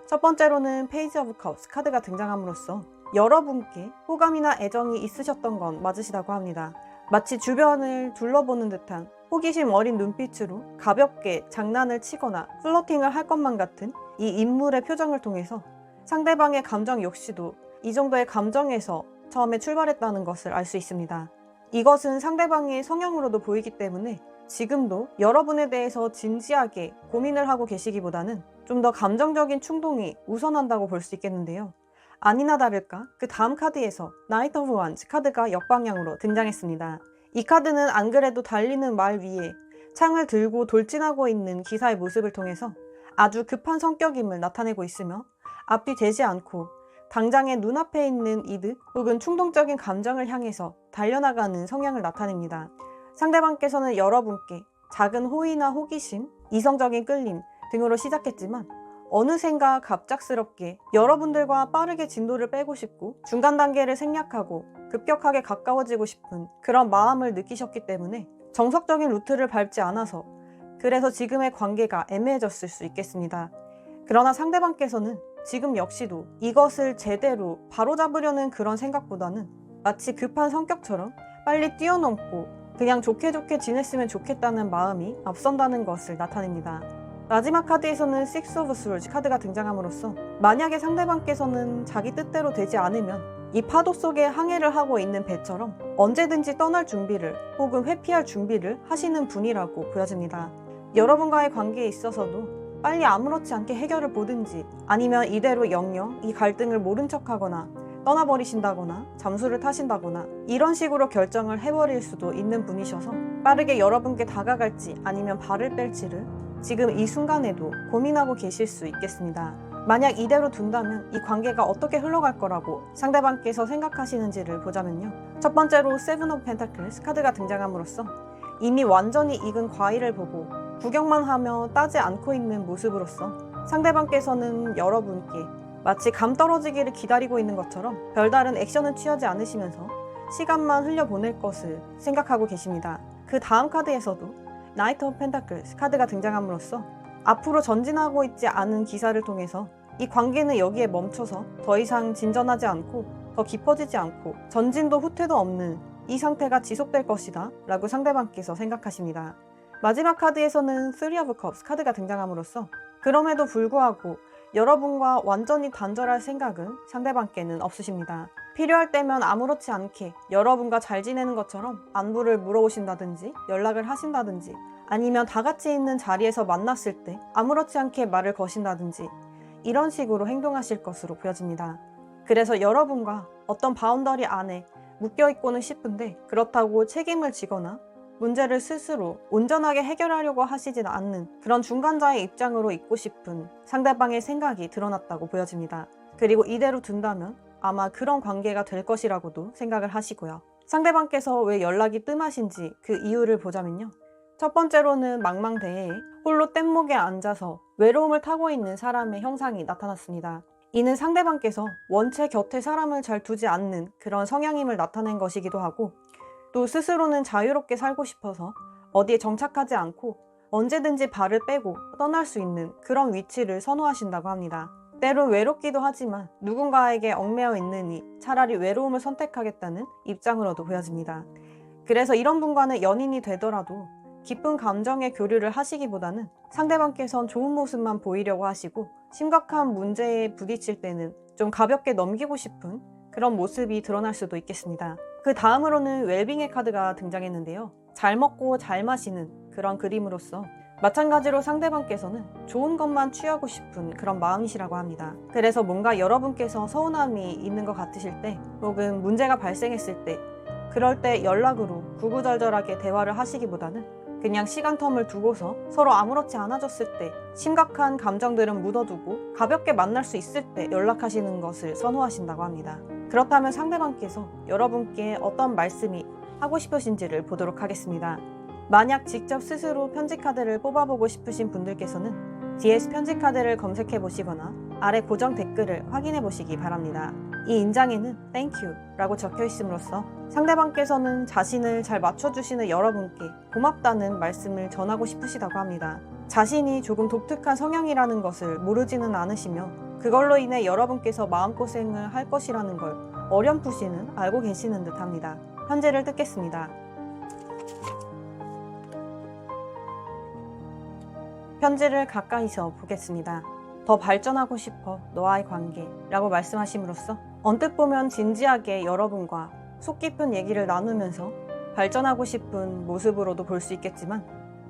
첫 번째로는 페이지 오브 컵스 카드가 등장함으로써 여러분께 호감이나 애정이 있으셨던 건 맞으시다고 합니다. 마치 주변을 둘러보는 듯한 호기심 어린 눈빛으로 가볍게 장난을 치거나 플러팅을 할 것만 같은 이 인물의 표정을 통해서 상대방의 감정 역시도 이 정도의 감정에서 처음에 출발했다는 것을 알 수 있습니다. 이것은 상대방의 성향으로도 보이기 때문에 지금도 여러분에 대해서 진지하게 고민을 하고 계시기보다는 좀 더 감정적인 충동이 우선한다고 볼 수 있겠는데요. 아니나 다를까 그 다음 카드에서 나이트 오브 완즈 카드가 역방향으로 등장했습니다. 이 카드는 안 그래도 달리는 말 위에 창을 들고 돌진하고 있는 기사의 모습을 통해서 아주 급한 성격임을 나타내고 있으며 앞뒤 되지 않고 당장의 눈앞에 있는 이득 혹은 충동적인 감정을 향해서 달려나가는 성향을 나타냅니다. 상대방께서는 여러분께 작은 호의나 호기심, 이성적인 끌림 등으로 시작했지만 어느샌가 갑작스럽게 여러분들과 빠르게 진도를 빼고 싶고 중간 단계를 생략하고 급격하게 가까워지고 싶은 그런 마음을 느끼셨기 때문에 정석적인 루트를 밟지 않아서 그래서 지금의 관계가 애매해졌을 수 있겠습니다. 그러나 상대방께서는 지금 역시도 이것을 제대로 바로잡으려는 그런 생각보다는 마치 급한 성격처럼 빨리 뛰어넘고 그냥 좋게 지냈으면 좋겠다는 마음이 앞선다는 것을 나타냅니다. 마지막 카드에서는 식스 오브 스월즈 카드가 등장함으로써 만약에 상대방께서는 자기 뜻대로 되지 않으면 이 파도 속에 항해를 하고 있는 배처럼 언제든지 떠날 준비를 혹은 회피할 준비를 하시는 분이라고 보여집니다. 여러분과의 관계에 있어서도 빨리 아무렇지 않게 해결을 보든지 아니면 이대로 영영 이 갈등을 모른 척하거나 떠나버리신다거나 잠수를 타신다거나 이런 식으로 결정을 해버릴 수도 있는 분이셔서 빠르게 여러분께 다가갈지 아니면 발을 뺄지를 지금 이 순간에도 고민하고 계실 수 있겠습니다. 만약 이대로 둔다면 이 관계가 어떻게 흘러갈 거라고 상대방께서 생각하시는지를 보자면요. 첫 번째로 세븐 오브 펜타클스 카드가 등장함으로써 이미 완전히 익은 과일을 보고 구경만 하며 따지 않고 있는 모습으로서 상대방께서는 여러분께 마치 감 떨어지기를 기다리고 있는 것처럼 별다른 액션은 취하지 않으시면서 시간만 흘려보낼 것을 생각하고 계십니다. 그 다음 카드에서도 나이트 오브 펜타클스 카드가 등장함으로써 앞으로 전진하고 있지 않은 기사를 통해서 이 관계는 여기에 멈춰서 더 이상 진전하지 않고 더 깊어지지 않고 전진도 후퇴도 없는 이 상태가 지속될 것이다 라고 상대방께서 생각하십니다. 마지막 카드에서는 3 오브 컵스 카드가 등장함으로써 그럼에도 불구하고 여러분과 완전히 단절할 생각은 상대방께는 없으십니다. 필요할 때면 아무렇지 않게 여러분과 잘 지내는 것처럼 안부를 물어오신다든지 연락을 하신다든지 아니면 다 같이 있는 자리에서 만났을 때 아무렇지 않게 말을 거신다든지 이런 식으로 행동하실 것으로 보여집니다. 그래서 여러분과 어떤 바운더리 안에 묶여있고는 싶은데 그렇다고 책임을 지거나 문제를 스스로 온전하게 해결하려고 하시진 않는 그런 중간자의 입장으로 있고 싶은 상대방의 생각이 드러났다고 보여집니다. 그리고 이대로 둔다면 아마 그런 관계가 될 것이라고도 생각을 하시고요. 상대방께서 왜 연락이 뜸하신지 그 이유를 보자면요. 첫 번째로는 망망대해에 홀로 뗏목에 앉아서 외로움을 타고 있는 사람의 형상이 나타났습니다. 이는 상대방께서 원체 곁에 사람을 잘 두지 않는 그런 성향임을 나타낸 것이기도 하고 또 스스로는 자유롭게 살고 싶어서 어디에 정착하지 않고 언제든지 발을 빼고 떠날 수 있는 그런 위치를 선호하신다고 합니다. 때론 외롭기도 하지만 누군가에게 얽매여 있느니 차라리 외로움을 선택하겠다는 입장으로도 보여집니다. 그래서 이런 분과는 연인이 되더라도 기쁜 감정의 교류를 하시기보다는 상대방께선 좋은 모습만 보이려고 하시고 심각한 문제에 부딪힐 때는 좀 가볍게 넘기고 싶은 그런 모습이 드러날 수도 있겠습니다. 그 다음으로는 웰빙의 카드가 등장했는데요. 잘 먹고 잘 마시는 그런 그림으로서 마찬가지로 상대방께서는 좋은 것만 취하고 싶은 그런 마음이시라고 합니다. 그래서 뭔가 여러분께서 서운함이 있는 것 같으실 때 혹은 문제가 발생했을 때 그럴 때 연락으로 구구절절하게 대화를 하시기보다는 그냥 시간 텀을 두고서 서로 아무렇지 않아졌을 때 심각한 감정들은 묻어두고 가볍게 만날 수 있을 때 연락하시는 것을 선호하신다고 합니다. 그렇다면 상대방께서 여러분께 어떤 말씀이 하고 싶으신지를 보도록 하겠습니다. 만약 직접 스스로 편지 카드를 뽑아보고 싶으신 분들께서는 DS 편지 카드를 검색해 보시거나 아래 고정 댓글을 확인해 보시기 바랍니다. 이 인장에는 Thank you 라고 적혀 있음으로써 상대방께서는 자신을 잘 맞춰주시는 여러분께 고맙다는 말씀을 전하고 싶으시다고 합니다. 자신이 조금 독특한 성향이라는 것을 모르지는 않으시며 그걸로 인해 여러분께서 마음고생을 할 것이라는 걸 어렴풋이는 알고 계시는 듯 합니다. 편지를 뜯겠습니다. 편지를 가까이서 보겠습니다. 더 발전하고 싶어 너와의 관계 라고 말씀하심으로써 언뜻 보면 진지하게 여러분과 속 깊은 얘기를 나누면서 발전하고 싶은 모습으로도 볼 수 있겠지만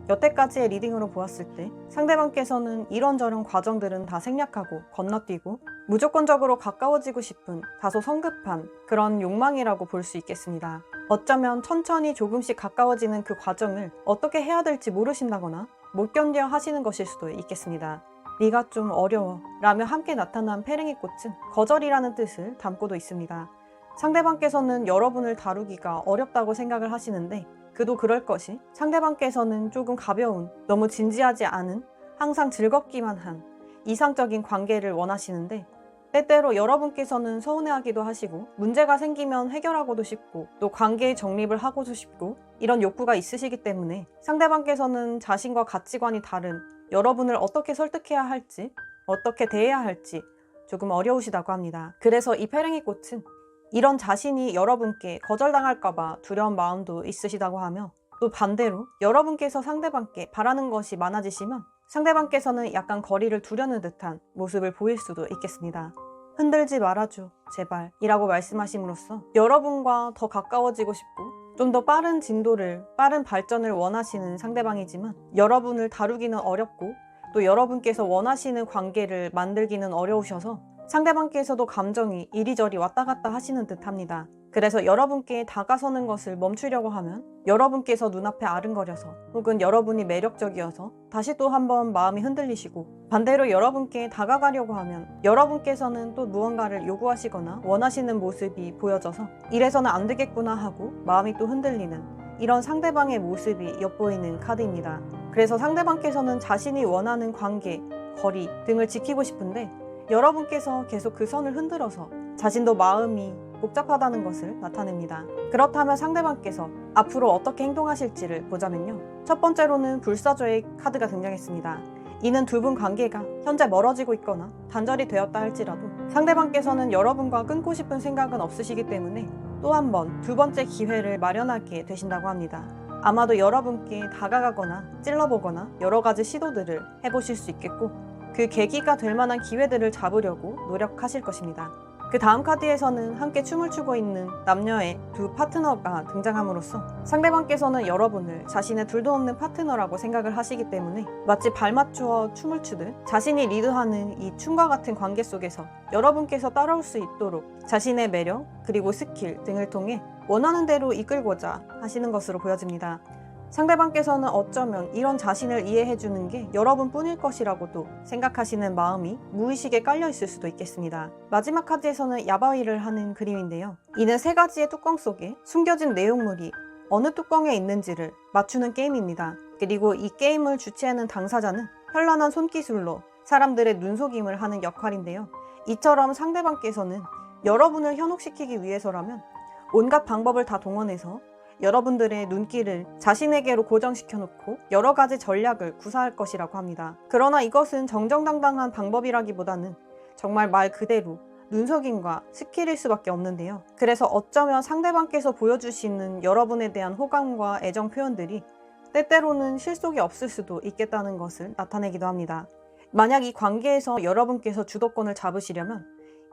여태까지의 리딩으로 보았을 때 상대방께서는 이런저런 과정들은 다 생략하고 건너뛰고 무조건적으로 가까워지고 싶은 다소 성급한 그런 욕망이라고 볼 수 있겠습니다. 어쩌면 천천히 조금씩 가까워지는 그 과정을 어떻게 해야 될지 모르신다거나 못 견뎌 하시는 것일 수도 있겠습니다. 네가 좀 어려워 라며 함께 나타난 페랭이 꽃은 거절이라는 뜻을 담고도 있습니다. 상대방께서는 여러분을 다루기가 어렵다고 생각을 하시는데 그도 그럴 것이 상대방께서는 조금 가벼운 너무 진지하지 않은 항상 즐겁기만 한 이상적인 관계를 원하시는데 때때로 여러분께서는 서운해하기도 하시고 문제가 생기면 해결하고도 싶고 또 관계의 정립을 하고도 싶고 이런 욕구가 있으시기 때문에 상대방께서는 자신과 가치관이 다른 여러분을 어떻게 설득해야 할지 어떻게 대해야 할지 조금 어려우시다고 합니다. 그래서 이 페랭이 꽃은 이런 자신이 여러분께 거절당할까봐 두려운 마음도 있으시다고 하며 또 반대로 여러분께서 상대방께 바라는 것이 많아지시면 상대방께서는 약간 거리를 두려는 듯한 모습을 보일 수도 있겠습니다. 흔들지 말아줘 제발 이라고 말씀하심으로써 여러분과 더 가까워지고 싶고 좀 더 빠른 진도를 빠른 발전을 원하시는 상대방이지만 여러분을 다루기는 어렵고 또 여러분께서 원하시는 관계를 만들기는 어려우셔서 상대방께서도 감정이 이리저리 왔다 갔다 하시는 듯 합니다. 그래서 여러분께 다가서는 것을 멈추려고 하면 여러분께서 눈앞에 아른거려서 혹은 여러분이 매력적이어서 다시 또 한번 마음이 흔들리시고 반대로 여러분께 다가가려고 하면 여러분께서는 또 무언가를 요구하시거나 원하시는 모습이 보여져서 이래서는 안 되겠구나 하고 마음이 또 흔들리는 이런 상대방의 모습이 엿보이는 카드입니다. 그래서 상대방께서는 자신이 원하는 관계, 거리 등을 지키고 싶은데 여러분께서 계속 그 선을 흔들어서 자신도 마음이 복잡하다는 것을 나타냅니다. 그렇다면 상대방께서 앞으로 어떻게 행동하실지를 보자면요. 첫 번째로는 불사조의 카드가 등장했습니다. 이는 두 분 관계가 현재 멀어지고 있거나 단절이 되었다 할지라도 상대방께서는 여러분과 끊고 싶은 생각은 없으시기 때문에 또 한 번 두 번째 기회를 마련하게 되신다고 합니다. 아마도 여러분께 다가가거나 찔러보거나 여러 가지 시도들을 해보실 수 있겠고 그 계기가 될 만한 기회들을 잡으려고 노력하실 것입니다. 그 다음 카드에서는 함께 춤을 추고 있는 남녀의 두 파트너가 등장함으로써 상대방께서는 여러분을 자신의 둘도 없는 파트너라고 생각을 하시기 때문에 마치 발맞추어 춤을 추듯 자신이 리드하는 이 춤과 같은 관계 속에서 여러분께서 따라올 수 있도록 자신의 매력 그리고 스킬 등을 통해 원하는 대로 이끌고자 하시는 것으로 보여집니다. 상대방께서는 어쩌면 이런 자신을 이해해주는 게 여러분뿐일 것이라고도 생각하시는 마음이 무의식에 깔려있을 수도 있겠습니다. 마지막 카드에서는 야바위를 하는 그림인데요. 이는 세 가지의 뚜껑 속에 숨겨진 내용물이 어느 뚜껑에 있는지를 맞추는 게임입니다. 그리고 이 게임을 주최하는 당사자는 현란한 손기술로 사람들의 눈속임을 하는 역할인데요. 이처럼 상대방께서는 여러분을 현혹시키기 위해서라면 온갖 방법을 다 동원해서 여러분들의 눈길을 자신에게로 고정시켜 놓고 여러 가지 전략을 구사할 것이라고 합니다. 그러나 이것은 정정당당한 방법이라기보다는 정말 말 그대로 눈속임과 스킬일 수밖에 없는데요. 그래서 어쩌면 상대방께서 보여주시는 여러분에 대한 호감과 애정 표현들이 때때로는 실속이 없을 수도 있겠다는 것을 나타내기도 합니다. 만약 이 관계에서 여러분께서 주도권을 잡으시려면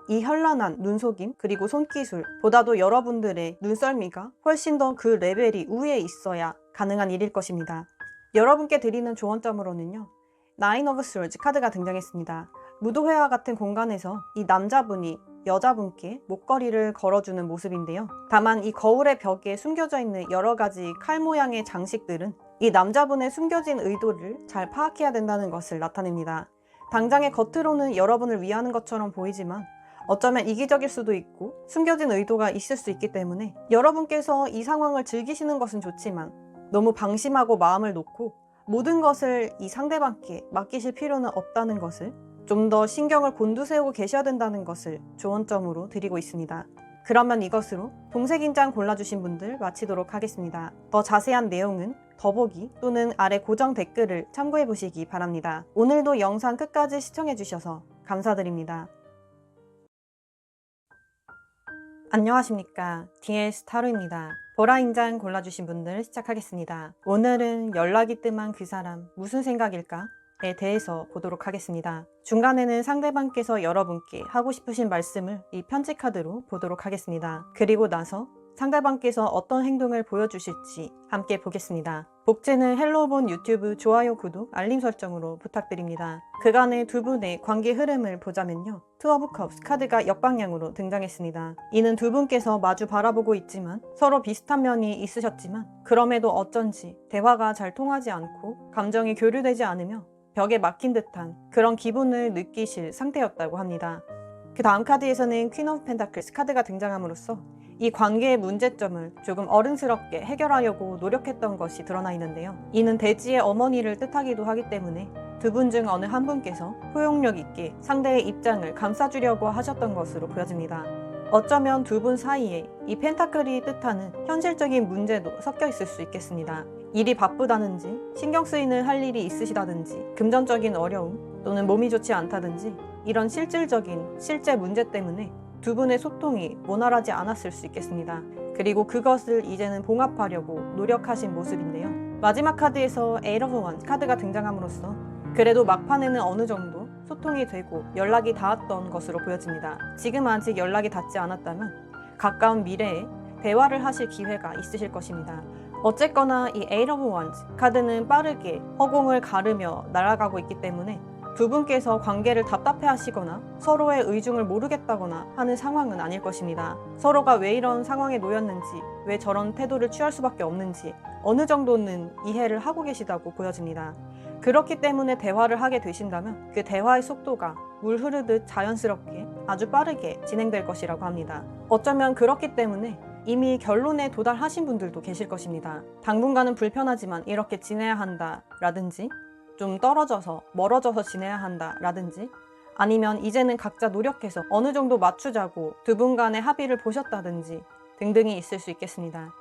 이 현란한 눈속임 그리고 손기술 보다도 여러분들의 눈썰미가 훨씬 더 그 레벨이 위에 있어야 가능한 일일 것입니다. 여러분께 드리는 조언점으로는요. 나인 오브 스월즈 카드가 등장했습니다. 무도회와 같은 공간에서 이 남자분이 여자분께 목걸이를 걸어주는 모습인데요. 다만 이 거울의 벽에 숨겨져 있는 여러 가지 칼 모양의 장식들은 이 남자분의 숨겨진 의도를 잘 파악해야 된다는 것을 나타냅니다. 당장의 겉으로는 여러분을 위하는 것처럼 보이지만 어쩌면 이기적일 수도 있고 숨겨진 의도가 있을 수 있기 때문에 여러분께서 이 상황을 즐기시는 것은 좋지만 너무 방심하고 마음을 놓고 모든 것을 이 상대방께 맡기실 필요는 없다는 것을 좀 더 신경을 곤두세우고 계셔야 된다는 것을 조언점으로 드리고 있습니다. 그러면 이것으로 동색인장 골라주신 분들 마치도록 하겠습니다. 더 자세한 내용은 더보기 또는 아래 고정 댓글을 참고해 보시기 바랍니다. 오늘도 영상 끝까지 시청해 주셔서 감사드립니다. 안녕하십니까. DS 타로입니다. 보라인장 골라주신 분들 시작하겠습니다. 오늘은 연락이 뜸한 그 사람 무슨 생각일까? 에 대해서 보도록 하겠습니다. 중간에는 상대방께서 여러분께 하고 싶으신 말씀을 이 편지 카드로 보도록 하겠습니다. 그리고 나서 상대방께서 어떤 행동을 보여주실지 함께 보겠습니다. 복제는 헬로본 유튜브 좋아요, 구독, 알림 설정으로 부탁드립니다. 그간의 두 분의 관계 흐름을 보자면요. 투 오브 컵스 카드가 역방향으로 등장했습니다. 이는 두 분께서 마주 바라보고 있지만 서로 비슷한 면이 있으셨지만 그럼에도 어쩐지 대화가 잘 통하지 않고 감정이 교류되지 않으며 벽에 막힌 듯한 그런 기분을 느끼실 상태였다고 합니다. 그 다음 카드에서는 퀸 오브 펜타클스 카드가 등장함으로써 이 관계의 문제점을 조금 어른스럽게 해결하려고 노력했던 것이 드러나 있는데요. 이는 대지의 어머니를 뜻하기도 하기 때문에 두 분 중 어느 한 분께서 포용력 있게 상대의 입장을 감싸주려고 하셨던 것으로 보여집니다. 어쩌면 두 분 사이에 이 펜타클이 뜻하는 현실적인 문제도 섞여 있을 수 있겠습니다. 일이 바쁘다든지 신경 쓰이는 할 일이 있으시다든지 금전적인 어려움 또는 몸이 좋지 않다든지 이런 실질적인 실제 문제 때문에 두 분의 소통이 원활하지 않았을 수 있겠습니다. 그리고 그것을 이제는 봉합하려고 노력하신 모습인데요. 마지막 카드에서 에이트 오브 원스 카드가 등장함으로써 그래도 막판에는 어느 정도 소통이 되고 연락이 닿았던 것으로 보여집니다. 지금 아직 연락이 닿지 않았다면 가까운 미래에 대화를 하실 기회가 있으실 것입니다. 어쨌거나 이 에이트 오브 원스 카드는 빠르게 허공을 가르며 날아가고 있기 때문에 두 분께서 관계를 답답해 하시거나 서로의 의중을 모르겠다거나 하는 상황은 아닐 것입니다. 서로가 왜 이런 상황에 놓였는지, 왜 저런 태도를 취할 수밖에 없는지 어느 정도는 이해를 하고 계시다고 보여집니다. 그렇기 때문에 대화를 하게 되신다면 그 대화의 속도가 물 흐르듯 자연스럽게 아주 빠르게 진행될 것이라고 합니다. 어쩌면 그렇기 때문에 이미 결론에 도달하신 분들도 계실 것입니다. 당분간은 불편하지만 이렇게 지내야 한다 라든지 좀 떨어져서 멀어져서 지내야 한다 라든지 아니면 이제는 각자 노력해서 어느 정도 맞추자고 두 분 간의 합의를 보셨다든지 등등이 있을 수 있겠습니다.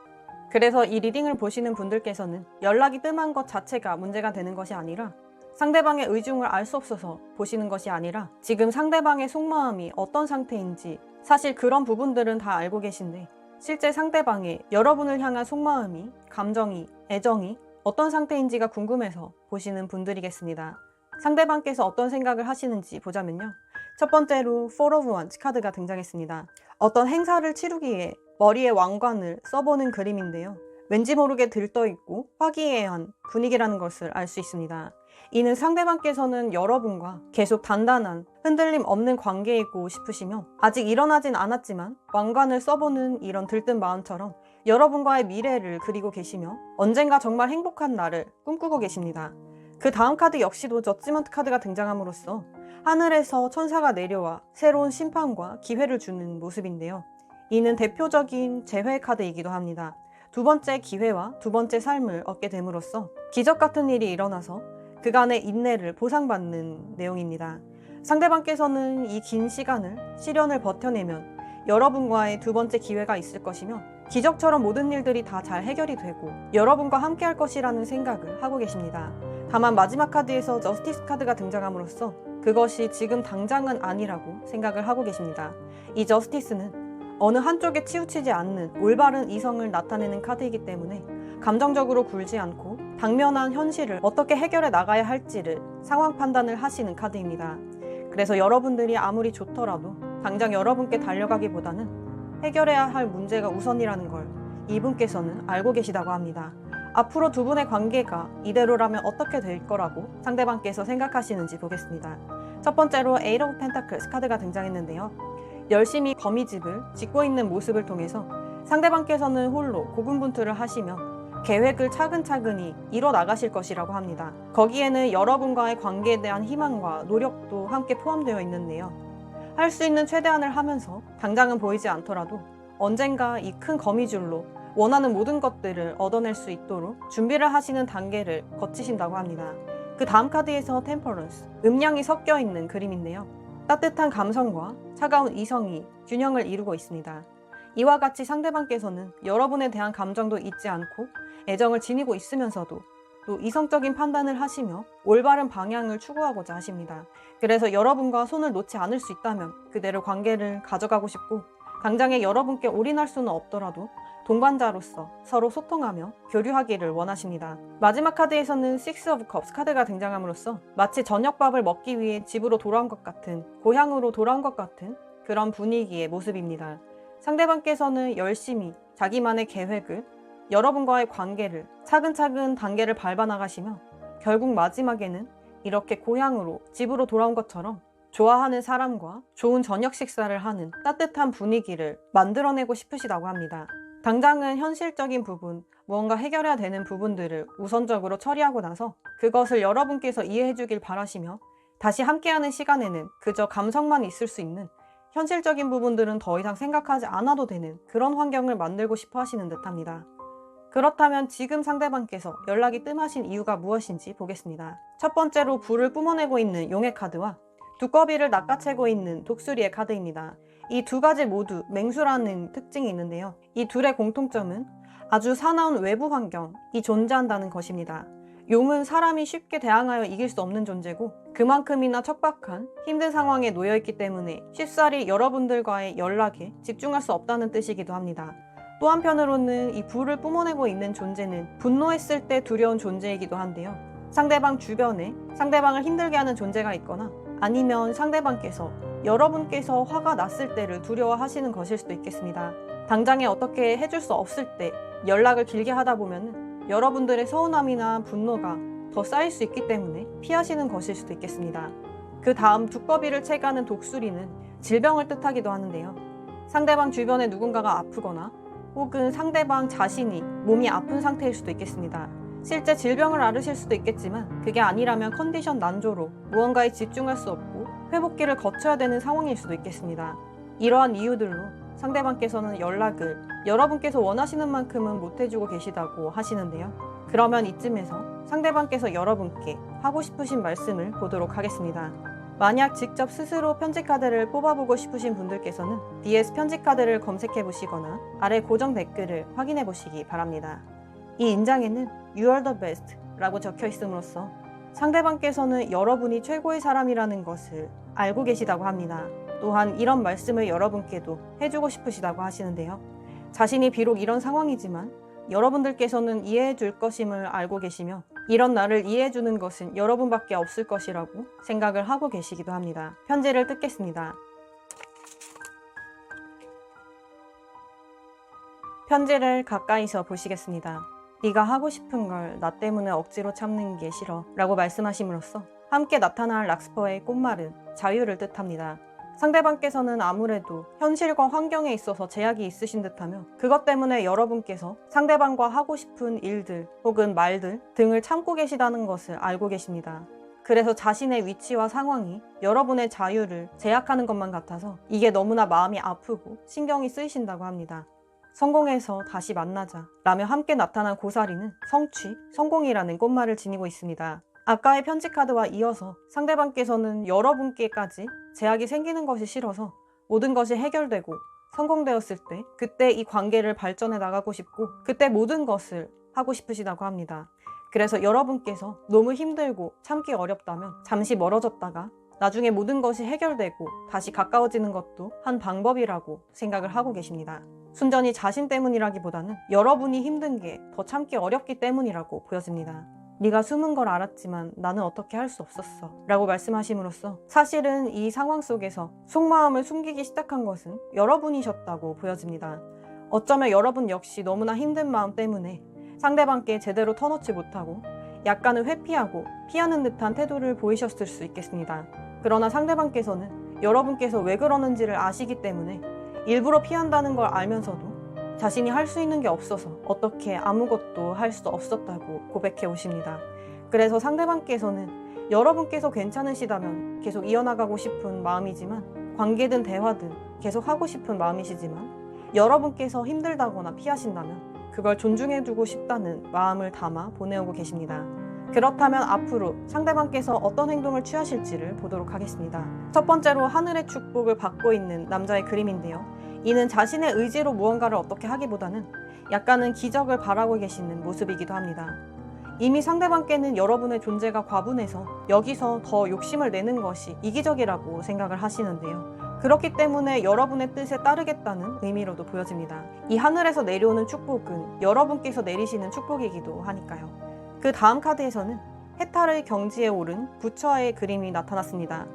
그래서 이 리딩을 보시는 분들께서는 연락이 뜸한 것 자체가 문제가 되는 것이 아니라 상대방의 의중을 알 수 없어서 보시는 것이 아니라 지금 상대방의 속마음이 어떤 상태인지 사실 그런 부분들은 다 알고 계신데 실제 상대방의 여러분을 향한 속마음이, 감정이, 애정이 어떤 상태인지가 궁금해서 보시는 분들이겠습니다. 상대방께서 어떤 생각을 하시는지 보자면요. 첫 번째로 포 오브 원스 카드가 등장했습니다. 어떤 행사를 치르기에 머리에 왕관을 써보는 그림인데요. 왠지 모르게 들떠있고 화기애애한 분위기라는 것을 알 수 있습니다. 이는 상대방께서는 여러분과 계속 단단한 흔들림 없는 관계이고 싶으시며 아직 일어나진 않았지만 왕관을 써보는 이런 들뜬 마음처럼 여러분과의 미래를 그리고 계시며 언젠가 정말 행복한 날을 꿈꾸고 계십니다. 그 다음 카드 역시도 저지먼트 카드가 등장함으로써 하늘에서 천사가 내려와 새로운 심판과 기회를 주는 모습인데요. 이는 대표적인 재회 카드이기도 합니다. 두 번째 기회와 두 번째 삶을 얻게 됨으로써 기적 같은 일이 일어나서 그간의 인내를 보상받는 내용입니다. 상대방께서는 이 긴 시간을 시련을 버텨내면 여러분과의 두 번째 기회가 있을 것이며 기적처럼 모든 일들이 다 잘 해결이 되고 여러분과 함께 할 것이라는 생각을 하고 계십니다. 다만 마지막 카드에서 저스티스 카드가 등장함으로써 그것이 지금 당장은 아니라고 생각을 하고 계십니다. 이 저스티스는 어느 한쪽에 치우치지 않는 올바른 이성을 나타내는 카드이기 때문에 감정적으로 굴지 않고 당면한 현실을 어떻게 해결해 나가야 할지를 상황 판단을 하시는 카드입니다. 그래서 여러분들이 아무리 좋더라도 당장 여러분께 달려가기보다는 해결해야 할 문제가 우선이라는 걸 이분께서는 알고 계시다고 합니다. 앞으로 두 분의 관계가 이대로라면 어떻게 될 거라고 상대방께서 생각하시는지 보겠습니다. 첫 번째로 에이트 오브 펜타클스 카드가 등장했는데요. 열심히 거미집을 짓고 있는 모습을 통해서 상대방께서는 홀로 고군분투를 하시며 계획을 차근차근히 이뤄나가실 것이라고 합니다. 거기에는 여러분과의 관계에 대한 희망과 노력도 함께 포함되어 있는데요. 할 수 있는 최대한을 하면서 당장은 보이지 않더라도 언젠가 이 큰 거미줄로 원하는 모든 것들을 얻어낼 수 있도록 준비를 하시는 단계를 거치신다고 합니다. 그 다음 카드에서 템퍼런스, 음양이 섞여 있는 그림인데요. 따뜻한 감성과 차가운 이성이 균형을 이루고 있습니다. 이와 같이 상대방께서는 여러분에 대한 감정도 잊지 않고 애정을 지니고 있으면서도 또 이성적인 판단을 하시며 올바른 방향을 추구하고자 하십니다. 그래서 여러분과 손을 놓지 않을 수 있다면 그대로 관계를 가져가고 싶고 당장에 여러분께 올인할 수는 없더라도 동반자로서 서로 소통하며 교류하기를 원하십니다. 마지막 카드에서는 Six of Cups 카드가 등장함으로써 마치 저녁밥을 먹기 위해 집으로 돌아온 것 같은, 고향으로 돌아온 것 같은 그런 분위기의 모습입니다. 상대방께서는 열심히 자기만의 계획을, 여러분과의 관계를 차근차근 단계를 밟아나가시며 결국 마지막에는 이렇게 고향으로, 집으로 돌아온 것처럼 좋아하는 사람과 좋은 저녁 식사를 하는 따뜻한 분위기를 만들어내고 싶으시다고 합니다. 당장은 현실적인 부분, 무언가 해결해야 되는 부분들을 우선적으로 처리하고 나서 그것을 여러분께서 이해해 주길 바라시며 다시 함께하는 시간에는 그저 감성만 있을 수 있는, 현실적인 부분들은 더 이상 생각하지 않아도 되는 그런 환경을 만들고 싶어 하시는 듯합니다. 그렇다면 지금 상대방께서 연락이 뜸하신 이유가 무엇인지 보겠습니다. 첫 번째로 불을 뿜어내고 있는 용의 카드와 두꺼비를 낚아채고 있는 독수리의 카드입니다. 이 두 가지 모두 맹수라는 특징이 있는데요. 이 둘의 공통점은 아주 사나운 외부 환경이 존재한다는 것입니다. 용은 사람이 쉽게 대항하여 이길 수 없는 존재고 그만큼이나 척박한 힘든 상황에 놓여있기 때문에 쉽사리 여러분들과의 연락에 집중할 수 없다는 뜻이기도 합니다. 또 한편으로는 이 불을 뿜어내고 있는 존재는 분노했을 때 두려운 존재이기도 한데요. 상대방 주변에 상대방을 힘들게 하는 존재가 있거나 아니면 상대방께서 여러분께서 화가 났을 때를 두려워하시는 것일 수도 있겠습니다. 당장에 어떻게 해줄 수 없을 때 연락을 길게 하다 보면 여러분들의 서운함이나 분노가 더 쌓일 수 있기 때문에 피하시는 것일 수도 있겠습니다. 그 다음 두꺼비를 채가는 독수리는 질병을 뜻하기도 하는데요. 상대방 주변에 누군가가 아프거나 혹은 상대방 자신이 몸이 아픈 상태일 수도 있겠습니다. 실제 질병을 앓으실 수도 있겠지만 그게 아니라면 컨디션 난조로 무언가에 집중할 수 없고 회복기를 거쳐야 되는 상황일 수도 있겠습니다. 이러한 이유들로 상대방께서는 연락을 여러분께서 원하시는 만큼은 못해주고 계시다고 하시는데요. 그러면 이쯤에서 상대방께서 여러분께 하고 싶으신 말씀을 보도록 하겠습니다. 만약 직접 스스로 편지 카드를 뽑아보고 싶으신 분들께서는 DS 편지 카드를 검색해 보시거나 아래 고정 댓글을 확인해 보시기 바랍니다. 이 인장에는 You are the best 라고 적혀 있음으로써 상대방께서는 여러분이 최고의 사람이라는 것을 알고 계시다고 합니다. 또한 이런 말씀을 여러분께도 해주고 싶으시다고 하시는데요. 자신이 비록 이런 상황이지만 여러분들께서는 이해해 줄 것임을 알고 계시며 이런 나를 이해해 주는 것은 여러분밖에 없을 것이라고 생각을 하고 계시기도 합니다. 편지를 뜯겠습니다. 편지를 가까이서 보시겠습니다. 네가 하고 싶은 걸 나 때문에 억지로 참는 게 싫어 라고 말씀하심으로써 함께 나타날 락스퍼의 꽃말은 자유를 뜻합니다. 상대방께서는 아무래도 현실과 환경에 있어서 제약이 있으신 듯하며 그것 때문에 여러분께서 상대방과 하고 싶은 일들 혹은 말들 등을 참고 계시다는 것을 알고 계십니다. 그래서 자신의 위치와 상황이 여러분의 자유를 제약하는 것만 같아서 이게 너무나 마음이 아프고 신경이 쓰이신다고 합니다. 성공해서 다시 만나자 라며 함께 나타난 고사리는 성취, 성공이라는 꽃말을 지니고 있습니다. 아까의 편지 카드와 이어서 상대방께서는 여러분께까지 제약이 생기는 것이 싫어서 모든 것이 해결되고 성공되었을 때 그때 이 관계를 발전해 나가고 싶고 그때 모든 것을 하고 싶으시다고 합니다. 그래서 여러분께서 너무 힘들고 참기 어렵다면 잠시 멀어졌다가 나중에 모든 것이 해결되고 다시 가까워지는 것도 한 방법이라고 생각을 하고 계십니다. 순전히 자신 때문이라기보다는 여러분이 힘든 게 더 참기 어렵기 때문이라고 보여집니다. 네가 숨은 걸 알았지만 나는 어떻게 할 수 없었어 라고 말씀하심으로써 사실은 이 상황 속에서 속마음을 숨기기 시작한 것은 여러분이셨다고 보여집니다. 어쩌면 여러분 역시 너무나 힘든 마음 때문에 상대방께 제대로 터놓지 못하고 약간은 회피하고 피하는 듯한 태도를 보이셨을 수 있겠습니다. 그러나 상대방께서는 여러분께서 왜 그러는지를 아시기 때문에 일부러 피한다는 걸 알면서도 자신이 할 수 있는 게 없어서 어떻게 아무것도 할 수 없었다고 고백해 오십니다. 그래서 상대방께서는 여러분께서 괜찮으시다면 계속 이어나가고 싶은 마음이지만 관계든 대화든 계속 하고 싶은 마음이시지만 여러분께서 힘들다거나 피하신다면 그걸 존중해두고 싶다는 마음을 담아 보내오고 계십니다. 그렇다면 앞으로 상대방께서 어떤 행동을 취하실지를 보도록 하겠습니다. 첫 번째로 하늘의 축복을 받고 있는 남자의 그림인데요. 이는 자신의 의지로 무언가를 어떻게 하기보다는 약간은 기적을 바라고 계시는 모습이기도 합니다. 이미 상대방께는 여러분의 존재가 과분해서 여기서 더 욕심을 내는 것이 이기적이라고 생각을 하시는데요. 그렇기 때문에 여러분의 뜻에 따르겠다는 의미로도 보여집니다. 이 하늘에서 내려오는 축복은 여러분께서 내리시는 축복이기도 하니까요. 그 다음 카드에서는 해탈의 경지에 오른 부처의 그림이 나타났습니다.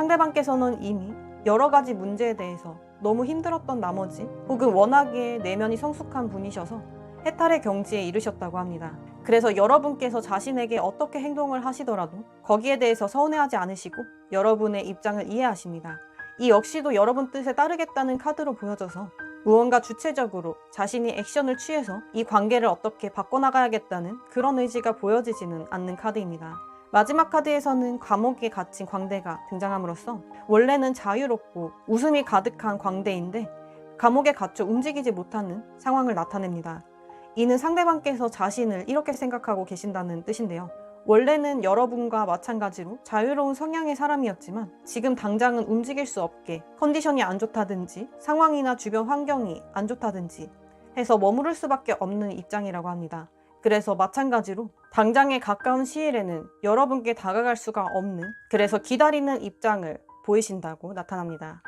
상대방께서는 이미 여러 가지 문제에 대해서 너무 힘들었던 나머지 혹은 워낙에 내면이 성숙한 분이셔서 해탈의 경지에 이르셨다고 합니다. 그래서 여러분께서 자신에게 어떻게 행동을 하시더라도 거기에 대해서 서운해하지 않으시고 여러분의 입장을 이해하십니다. 이 역시도 여러분 뜻에 따르겠다는 카드로 보여져서 무언가 주체적으로 자신이 액션을 취해서 이 관계를 어떻게 바꿔나가야겠다는 그런 의지가 보여지지는 않는 카드입니다. 마지막 카드에서는 감옥에 갇힌 광대가 등장함으로써 원래는 자유롭고 웃음이 가득한 광대인데 감옥에 갇혀 움직이지 못하는 상황을 나타냅니다. 이는 상대방께서 자신을 이렇게 생각하고 계신다는 뜻인데요. 원래는 여러분과 마찬가지로 자유로운 성향의 사람이었지만 지금 당장은 움직일 수 없게 컨디션이 안 좋다든지 상황이나 주변 환경이 안 좋다든지 해서 머무를 수밖에 없는 입장이라고 합니다. 그래서 마찬가지로 당장에 가까운 시일에는 여러분께 다가갈 수가 없는 그래서 기다리는 입장을 보이신다고 나타납니다.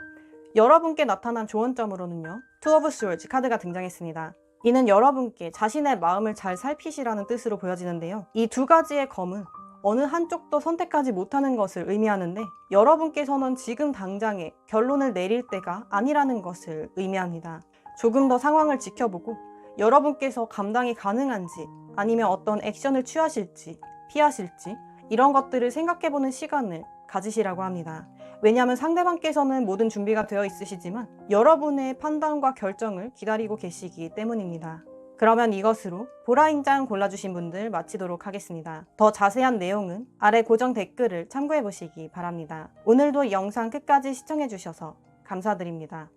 여러분께 나타난 조언점으로는요. 투 오브 스월즈 카드가 등장했습니다. 이는 여러분께 자신의 마음을 잘 살피시라는 뜻으로 보여지는데요. 이 두 가지의 검은 어느 한쪽도 선택하지 못하는 것을 의미하는데 여러분께서는 지금 당장에 결론을 내릴 때가 아니라는 것을 의미합니다. 조금 더 상황을 지켜보고 여러분께서 감당이 가능한지 아니면 어떤 액션을 취하실지 피하실지 이런 것들을 생각해보는 시간을 가지시라고 합니다. 왜냐하면 상대방께서는 모든 준비가 되어 있으시지만 여러분의 판단과 결정을 기다리고 계시기 때문입니다. 그러면 이것으로 보라인장 골라주신 분들 마치도록 하겠습니다. 더 자세한 내용은 아래 고정 댓글을 참고해 보시기 바랍니다. 오늘도 영상 끝까지 시청해 주셔서 감사드립니다.